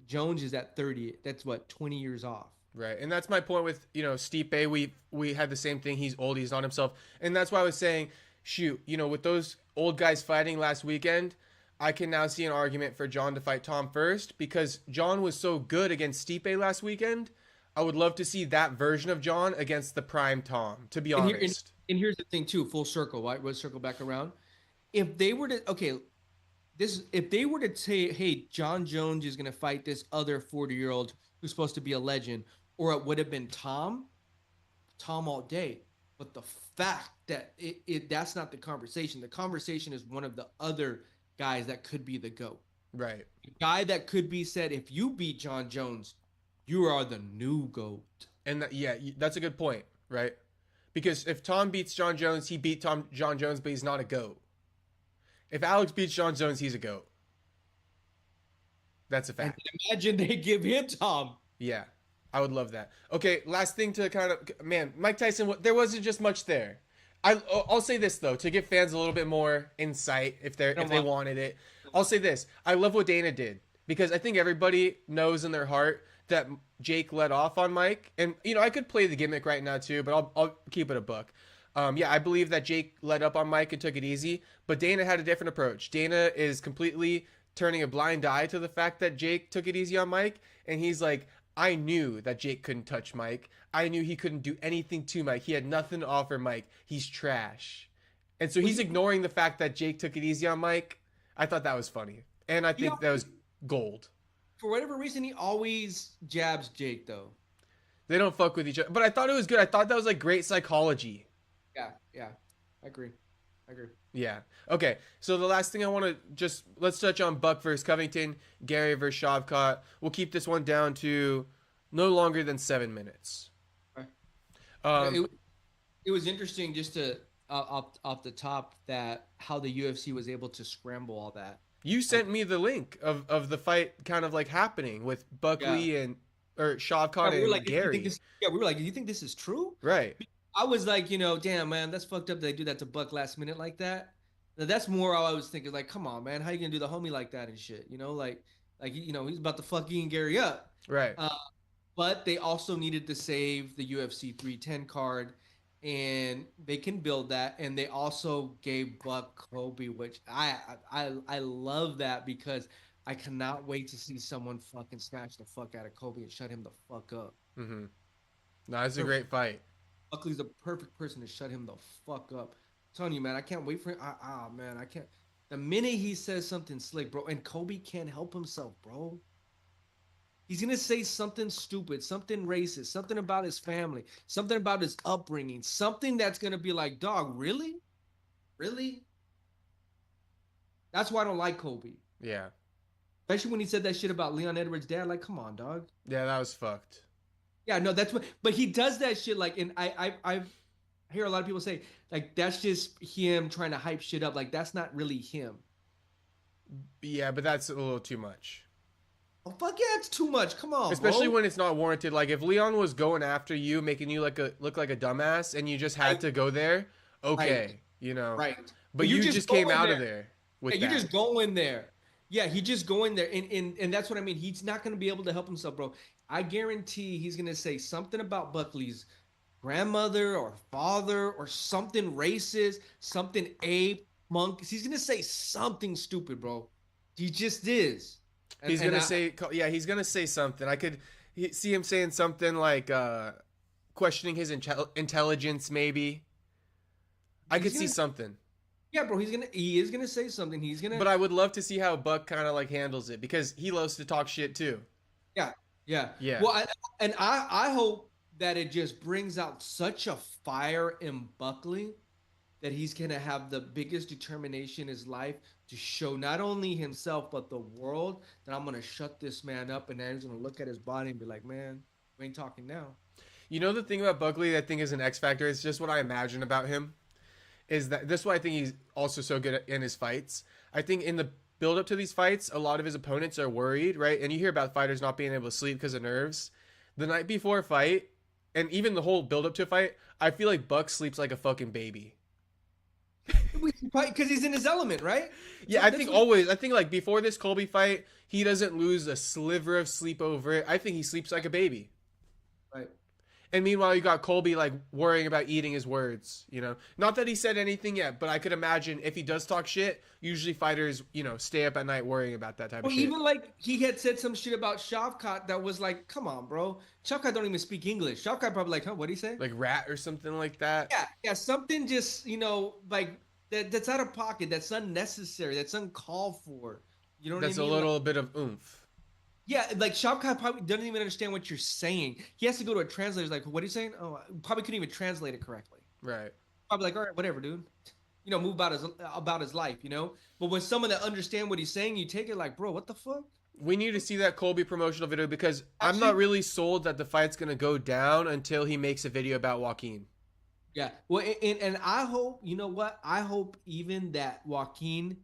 Jones is at 30. That's what, 20 years off. Right. And that's my point with, Stipe. We had the same thing. He's old. He's not himself. And that's why I was saying, shoot, with those old guys fighting last weekend, I can now see an argument for Jon to fight Tom first, because Jon was so good against Stipe last weekend. I would love to see that version of Jon against the prime Tom, to be honest. And here's the thing too, full circle, right? Let's circle back around. If they were to, if they were to say, hey, Jon Jones is going to fight this other 40-year-old who's supposed to be a legend, or it would have been Tom all day. But the fact that that's not the conversation. The conversation is one of the other guys that could be the GOAT. Right. The guy that could be said, if you beat Jon Jones, you are the new GOAT. And that's a good point, right? Because if Tom beats Jon Jones, he beat Jon Jones, but he's not a GOAT. If Alex beats Jon Jones, he's a GOAT. That's a fact. And imagine they give him Tom. Yeah, I would love that. Okay, last thing to kind of, Mike Tyson, there wasn't just much there. I'll say this though, to give fans a little bit more insight if they wanted it. I'll say this: I love what Dana did, because I think everybody knows in their heart that Jake let off on Mike, and I could play the gimmick right now too, but I'll keep it a buck. I believe that Jake let up on Mike and took it easy, but Dana had a different approach. Dana is completely turning a blind eye to the fact that Jake took it easy on Mike, and he's like, I knew that Jake couldn't touch Mike. I knew he couldn't do anything to Mike. He had nothing to offer Mike. He's trash. And so he's ignoring the fact that Jake took it easy on Mike. I thought that was funny, and I think that was gold. For whatever reason, he always jabs Jake, though. They don't fuck with each other, but I thought it was good. I thought that was like great psychology. Yeah, I agree. Yeah. Okay. So the last thing I want to let's touch on Buck versus Covington, Garry versus Shavkat. We'll keep this one down to no longer than 7 minutes. Right. It was interesting just to off the top that how the UFC was able to scramble all that. You sent me the link of the fight kind of like happening with Buckley or Shavkat and Garry. We were like, do you think this is true? Right. I was like, damn, man, that's fucked up that they do that to Buck last minute like that. Now, that's more how I was thinking, like, come on, man, how you gonna do the homie like that and shit? He's about to fuck Ian Garry up. Right. But they also needed to save the UFC 310 card, and they can build that. And they also gave Buck Colby, which I love that, because I cannot wait to see someone fucking smash the fuck out of Colby and shut him the fuck up. Mm-hmm. No, it's a great fight. Buckley's the perfect person to shut him the fuck up. I'm telling you, man, I can't wait for him. Man, I can't. The minute he says something slick, bro, and Colby can't help himself, bro. He's going to say something stupid, something racist, something about his family, something about his upbringing, something that's going to be like, dog, really? Really? That's why I don't like Colby. Yeah. Especially when he said that shit about Leon Edwards' dad. Like, come on, dog. Yeah, that was fucked. Yeah, no, that's what. But he does that shit like, and I hear a lot of people say like that's just him trying to hype shit up. Like that's not really him. Yeah, but that's a little too much. Oh fuck yeah, it's too much. Come on, Especially bro. when it's not warranted. Like if Leon was going after you, making you look like a dumbass, and you just had Right, to go there, right, okay, you know. right. But But you you just just go came in out there. of there Yeah, with you that. just go in there. Yeah, he just go in there, and that's what I mean. He's not gonna be able to help himself, bro. I guarantee he's gonna say something about Buckley's grandmother or father or something racist, something ape, monk. He's gonna say something stupid, bro. He just is. And He's and gonna I say, yeah, he's gonna say something. I could see him saying something like questioning his intelligence, maybe. I he's could see gonna something. yeah, bro. He is gonna say something. He's gonna But I would love to see how Buck kind of like handles it because he loves to talk shit too. yeah, yeah. Yeah. Well, I hope that it just brings out such a fire in Buckley that he's going to have the biggest determination in his life to show not only himself but the world that I'm going to shut this man up, and then he's going to look at his body and be like, man, we ain't talking now. You know the thing about Buckley that I think is an X factor. It's just what I imagine about him. Is that this is why I think he's also so good in his fights. I think in the build up to these fights, a lot of his opponents are worried, right? And you hear about fighters not being able to sleep because of nerves. The night before a fight, and even the whole build up to a fight, I feel like Buck sleeps like a fucking baby. Because he's in his element, right? Yeah, So I that's think what, always. I think like before this Colby fight, he doesn't lose a sliver of sleep over it. I think he sleeps like a baby. right. And meanwhile, you got Colby like worrying about eating his words. You know, not that he said anything yet, but I could imagine if he does talk shit, usually fighters, stay up at night worrying about that type Well, of shit. even like he had said some shit about Shavkat that was like, come on, bro. Shavkat don't even speak English. Shavkat probably like, huh, what'd he say? Like rat or something like that. Yeah, yeah, something just, like that's out of pocket, that's unnecessary, that's uncalled for. You know what I That's a mean? Like, little bit of oomph. yeah, like Shavkat probably doesn't even understand what you're saying. He has to go to a translator. He's like, what are you saying? Oh, I probably couldn't even translate it correctly. Right. Probably like, all right, whatever, dude. Move about his life, But when someone that understand what he's saying, you take it like, bro, what the fuck? We need to see that Colby promotional video because I'm Actually, not really sold that the fight's gonna go down until he makes a video about Joaquin. yeah. Well, and I hope, you know what? I hope even that Joaquin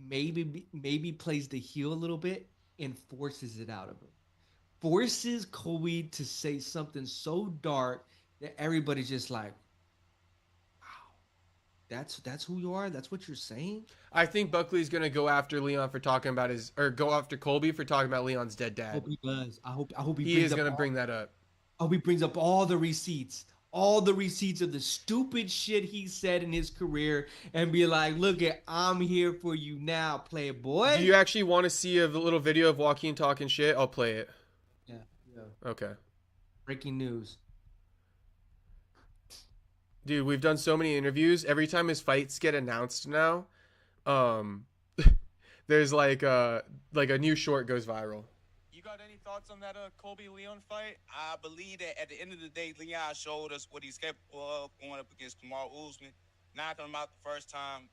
maybe plays the heel a little bit and forces it out of him. Forces Colby to say something so dark that everybody's just like, wow, that's who you are? That's what you're saying? I think Buckley's gonna go after Leon for talking about go after Colby for talking about Leon's dead I dad. hope he does. I hope he He brings is up gonna all, bring that up. I hope he brings up all the receipts. All the receipts of the stupid shit he said in his career and be like, look at, I'm here for you now, Do playboy. you actually want to see a little video of Joaquin talking shit? I'll play it. Yeah, yeah. Okay. Breaking news. Dude, we've done so many interviews. Every time his fights get announced now, um, there's like a new short goes viral. You got any thoughts on that Colby Leon fight? I believe that at the end of the day, Leon showed us what he's capable of going up against Kamaru Usman, knocking him out the first time,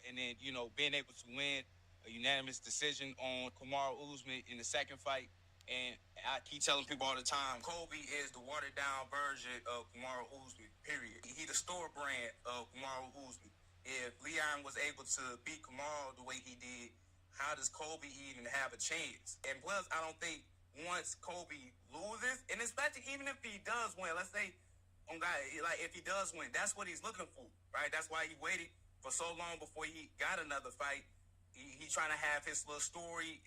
and then being able to win a unanimous decision on Kamaru Usman in the second fight. And I keep telling people all the time, Colby is the watered-down version of Kamaru Usman, period. He the store brand of Kamaru Usman. If Leon was able to beat Kamaru the way he did, how does Colby even have a chance? And plus, I don't think once Colby loses, and especially even if he does win, let's say, like if he does win, that's what he's looking for, right? That's why he waited for so long before he got another fight. He trying to have his little story,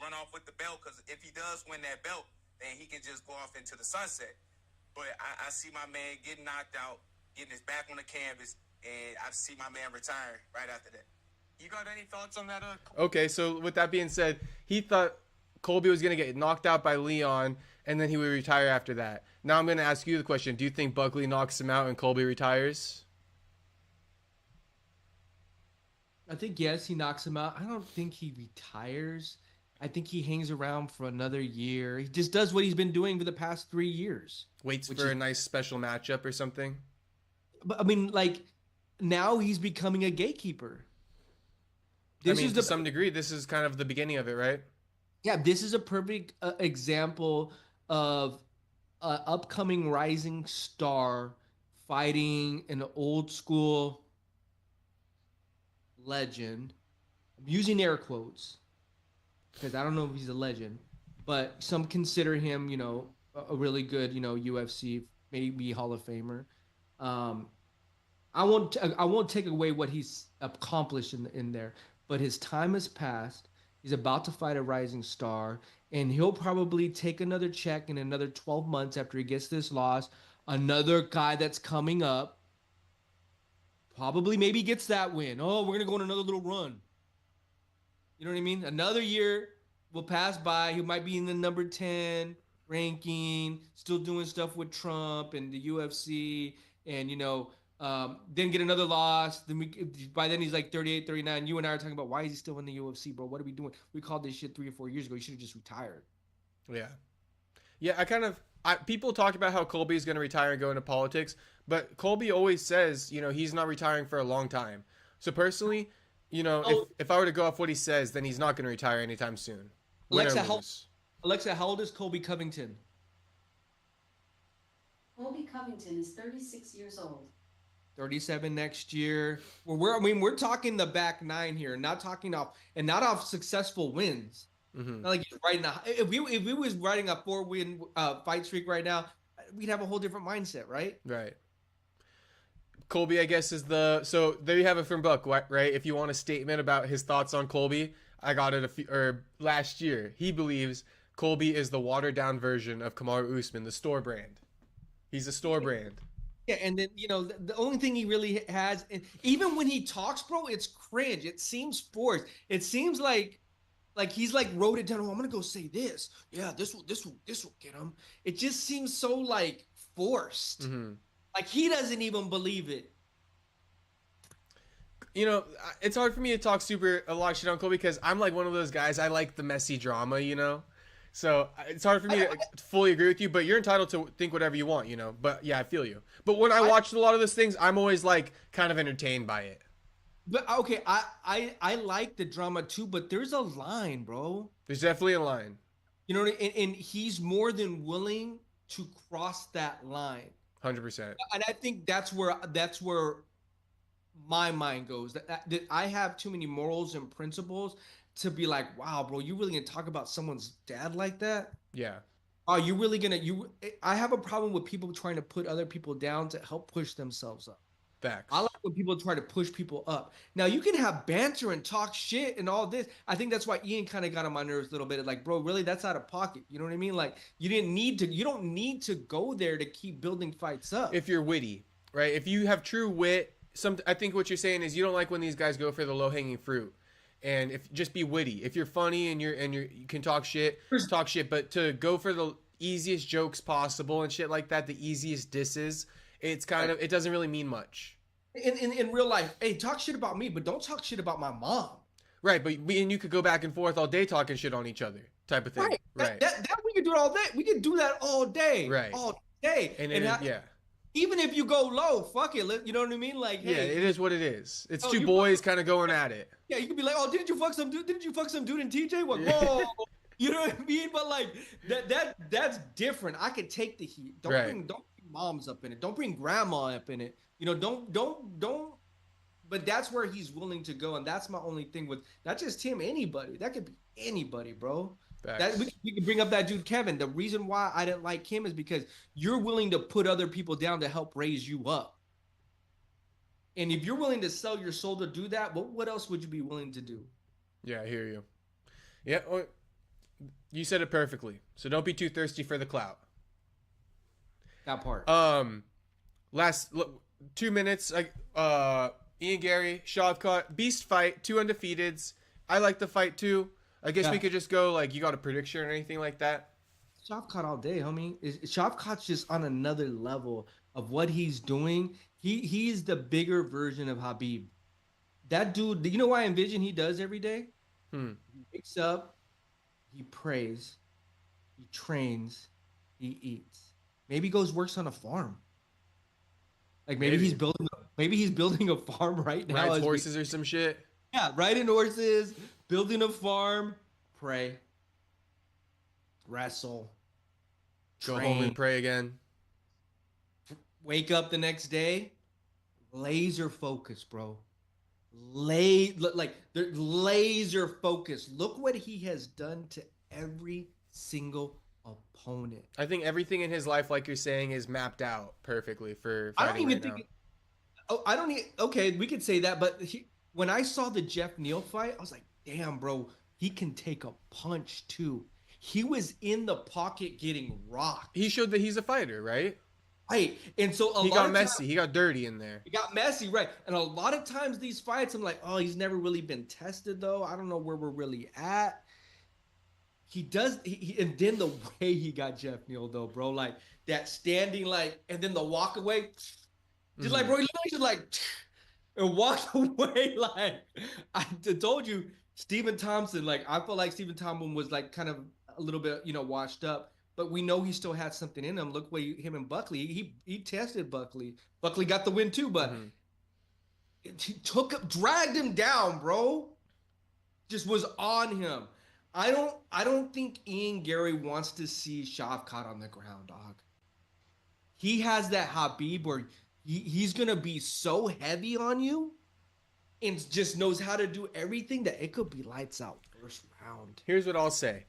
run off with the belt, because if he does win that belt, then he can just go off into the sunset. But I see my man getting knocked out, getting his back on the canvas, and I see my man retiring right after that. You got any thoughts on that? Okay, so with that being said, he thought Colby was gonna get knocked out by Leon, and then he would retire after that. Now I'm gonna ask you the question: do you think Buckley knocks him out and Colby retires? I think, yes, he knocks him out. I don't think he retires. I think he hangs around for another year. He just does what he's been doing for the past 3 years. Waits Which for is, a nice special matchup or something? but I mean, like, now he's becoming a gatekeeper. I This mean, is to the some degree, this is kind of the beginning of it, right? Yeah, this is a perfect example of an upcoming rising star fighting an old school legend I'm using air quotes because I don't know if he's a legend, but some consider him, a really good, UFC, maybe Hall of Famer. Um, I won't take away what he's accomplished in there, but his time has passed. He's about to fight a rising star, and he'll probably take another check in another 12 months after he gets this loss. Another guy that's coming up probably maybe gets that win. Oh, we're gonna go on another little run. You know what I mean? Another year will pass by. He might be in the number 10 ranking, still doing stuff with Trump and the UFC, and then get another loss. By then he's like 38, 39. You and I are talking about why is he still in the UFC, bro? What are we doing? We called this shit 3 or 4 years ago. You should have just retired. Yeah. Yeah, people talk about how Colby's going to retire and go into politics, but Colby always says, he's not retiring for a long time. So personally, if I were to go off what he says, then he's not going to retire anytime soon. Alexa, how old is Colby Covington? Colby Covington is 36 years old. 37 next year. We're talking the back nine here, not off successful wins. Mm-hmm. Not like he's riding if we was riding a 4-win fight streak right now, we'd have a whole different mindset, right? Right. Colby, I guess, is so there you have it from Buck, right? If you want a statement about his thoughts on Colby, I got it last year. He believes Colby is the watered down version of Kamaru Usman, the store brand. He's a store brand. Yeah, and then the only thing he really has, and even when he talks, bro, it's cringe. It seems forced. It seems like he's like wrote it down. Oh, I'm gonna go say this. Yeah, this will get him. It just seems so like forced. Mm-hmm. Like he doesn't even believe it. It's hard for me to talk a lot of shit on Colby because I'm like one of those guys. I like the messy drama, So it's hard for me to fully agree with you, but you're entitled to think whatever you want, But yeah, I feel you. But when I watched a lot of those things, I'm always like kind of entertained by it. But okay, I like the drama too, but there's a line, bro. There's definitely a line. And he's more than willing to cross that line. 100%. And I think that's where my mind goes. That I have too many morals and principles to be like, wow, bro, you really gonna talk about someone's dad like that? Yeah. Are you really gonna I have a problem with people trying to put other people down to help push themselves up. Facts. I like when people try to push people up. Now you can have banter and talk shit and all this. I think that's why Ian kind of got on my nerves a little bit. Like, bro, really, that's out of pocket. You know what I mean? Like, you don't need to go there to keep building fights up. If you're witty, right? If you have true wit, I think what you're saying is you don't like when these guys go for the low hanging fruit. And just be witty. If you're funny and you can talk shit, but to go for the easiest jokes possible and shit like that, the easiest disses, it's kind of, it doesn't really mean much. In real life, hey, talk shit about me, but don't talk shit about my mom. Right, but me and you could go back and forth all day talking shit on each other, type of thing. Right. That we could do it all day. We could do that all day. Right. All day. Yeah. Even if you go low, fuck it. You know what I mean? Like, hey, yeah, it is what it is. It's two boys kind of going at it. Yeah, you could be like, oh, didn't you fuck some dude? Didn't you fuck some dude in TJ? What? Whoa. You know what I mean? But like that's different. I could take the heat. Don't bring moms up in it. Don't bring grandma up in it. Don't. But that's where he's willing to go, and that's my only thing with not just him. Anybody that could be anybody, bro. We can bring up that dude Kevin. The reason why I didn't like him is because you're willing to put other people down to help raise you up. And if you're willing to sell your soul to do that, what else would you be willing to do? Yeah, I hear you. Yeah, you said it perfectly. So don't be too thirsty for the clout. That part. Last 2 minutes. Ian Garry, Shavkat, beast fight, 2 undefeateds. I like the fight too. I guess we could just go like, you got a prediction or anything like that? Shavkat all day, homie. Shavkat's just on another level of what he's doing. He's the bigger version of Khabib. That dude, you know what I envision he does every day? He wakes up, he prays, he trains, he eats. Maybe he goes works on a farm. Like maybe he's building a farm right now. Rides horses or some shit. Yeah, riding horses, building a farm, pray, wrestle, go home and pray again. Wake up the next day, laser focus, bro. they're laser focused. Look what he has done to every single opponent. I think everything in his life, like you're saying, is mapped out perfectly for I don't fighting even right think. I don't need. Okay, we could say that, but when I saw the Jeff Neal fight, I was like, damn, bro, he can take a punch too. He was in the pocket getting rocked. He showed that he's a fighter, right? Right. And so He got messy. He got dirty in there. He got messy, right. And a lot of times these fights, I'm like, oh, he's never really been tested, though. I don't know where we're really at. He does, and then the way he got Jeff Neal, though, bro, like that standing, like, and then the walk away, just like, bro, he literally just like, and walked away. Like, I told you, Stephen Thompson, like, I felt like Stephen Thompson was like kind of a little bit, washed up. But we know he still had something in him. Look what him and Buckley, he tested Buckley. Buckley got the win too, but he dragged him down, bro. Just was on him. I don't think Ian Garry wants to see Shavkat on the ground, dog. He has that Habib where he's gonna be so heavy on you and just knows how to do everything that it could be lights out first round. Here's what I'll say.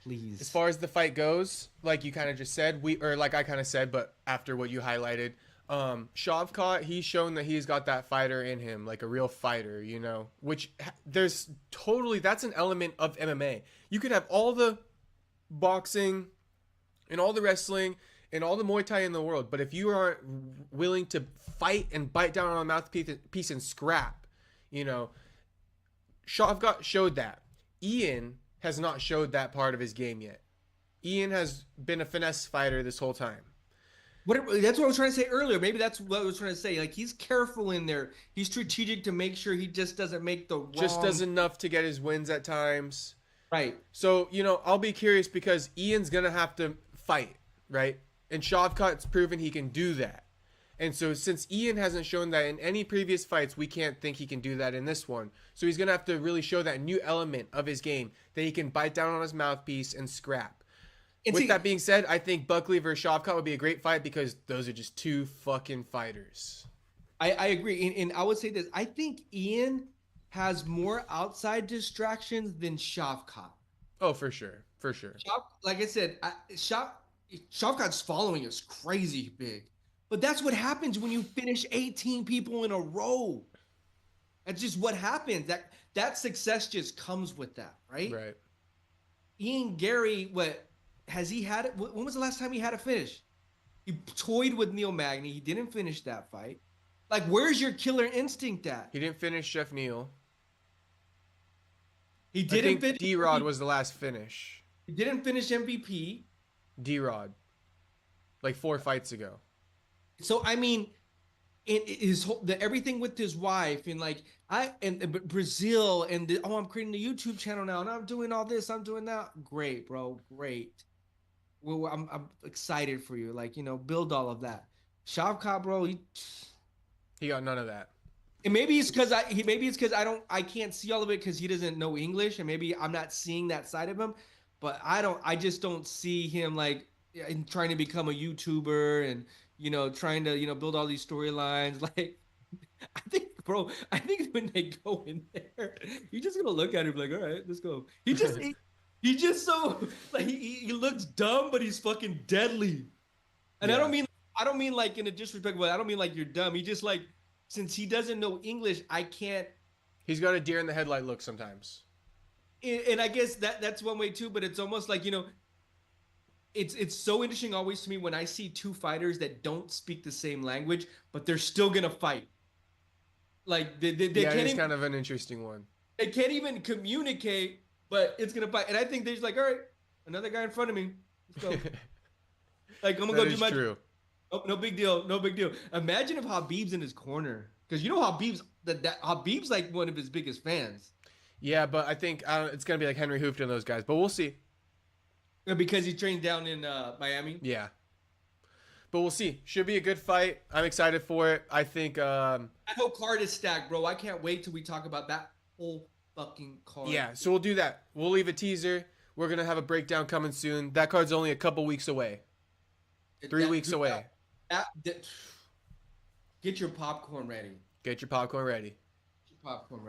Please. As far as the fight goes, like you kind of just said, like I kind of said, but after what you highlighted, Shavkat, he's shown that he's got that fighter in him, like a real fighter, which that's an element of MMA. You could have all the boxing and all the wrestling and all the Muay Thai in the world, but if you aren't willing to fight and bite down on a mouthpiece and scrap, Shavkat showed that. Ian has not showed that part of his game yet. Ian has been a finesse fighter this whole time. That's what I was trying to say earlier. Maybe that's what I was trying to say. Like, he's careful in there. He's strategic to make sure he just doesn't make the wrong... Just does enough to get his wins at times. Right. So, I'll be curious because Ian's going to have to fight, right? And Shavkat's proven he can do that. And so since Ian hasn't shown that in any previous fights, we can't think he can do that in this one. So he's going to have to really show that new element of his game, that he can bite down on his mouthpiece and scrap. With that being said, I think Buckley versus Shavkat would be a great fight because those are just two fucking fighters. I agree. And I would say this. I think Ian has more outside distractions than Shavkat. Oh, for sure. For sure. Like I said, Shavkat's following is crazy big. But that's what happens when you finish 18 people in a row. That's just what happens. That success just comes with that, right? Right. Ian Garry, has he had it? When was the last time he had a finish? He toyed with Neil Magny. He didn't finish that fight. Like, where's your killer instinct at? He didn't finish Jeff Neal. He didn't finish. D-Rod was the last finish. He didn't finish MVP. D-Rod. Like 4 fights ago. So, I mean, everything with his wife and Brazil and I'm creating a YouTube channel now and I'm doing all this, I'm doing that. Great, bro. Great. Well, I'm excited for you. Build all of that. Shavkat, bro, he got none of that. And maybe it's because I can't see all of it because he doesn't know English, and maybe I'm not seeing that side of him. But I just don't see him trying to become a YouTuber and trying to build all these storylines. Like, I think when they go in there, you're just gonna look at him like, all right, let's go. He just so like he looks dumb, but he's fucking deadly. And yeah. I don't mean like in a disrespectful way. I don't mean like you're dumb. He just since he doesn't know English, I can't. He's got a deer in the headlight look sometimes. And I guess that's one way too. But it's almost like It's so interesting always to me when I see two fighters that don't speak the same language, but they're still gonna fight. Like they can't. It's kind of an interesting one. They can't even communicate, but it's gonna fight. And I think they're just like, all right, another guy in front of me. Let's go. I'm gonna go do my. True. No big deal. No big deal. Imagine if Habib's in his corner, because Habib's like one of his biggest fans. Yeah, but I think it's gonna be like Henry Hooft and those guys. But we'll see. Because he trained down in Miami? Yeah. But we'll see. Should be a good fight. I'm excited for it. I think... that whole card is stacked, bro. I can't wait till we talk about that whole fucking card. Yeah, so we'll do that. We'll leave a teaser. We're going to have a breakdown coming soon. That card's only a couple weeks away. 3 weeks away. Get your popcorn ready. Get your popcorn ready. Popcorn ready.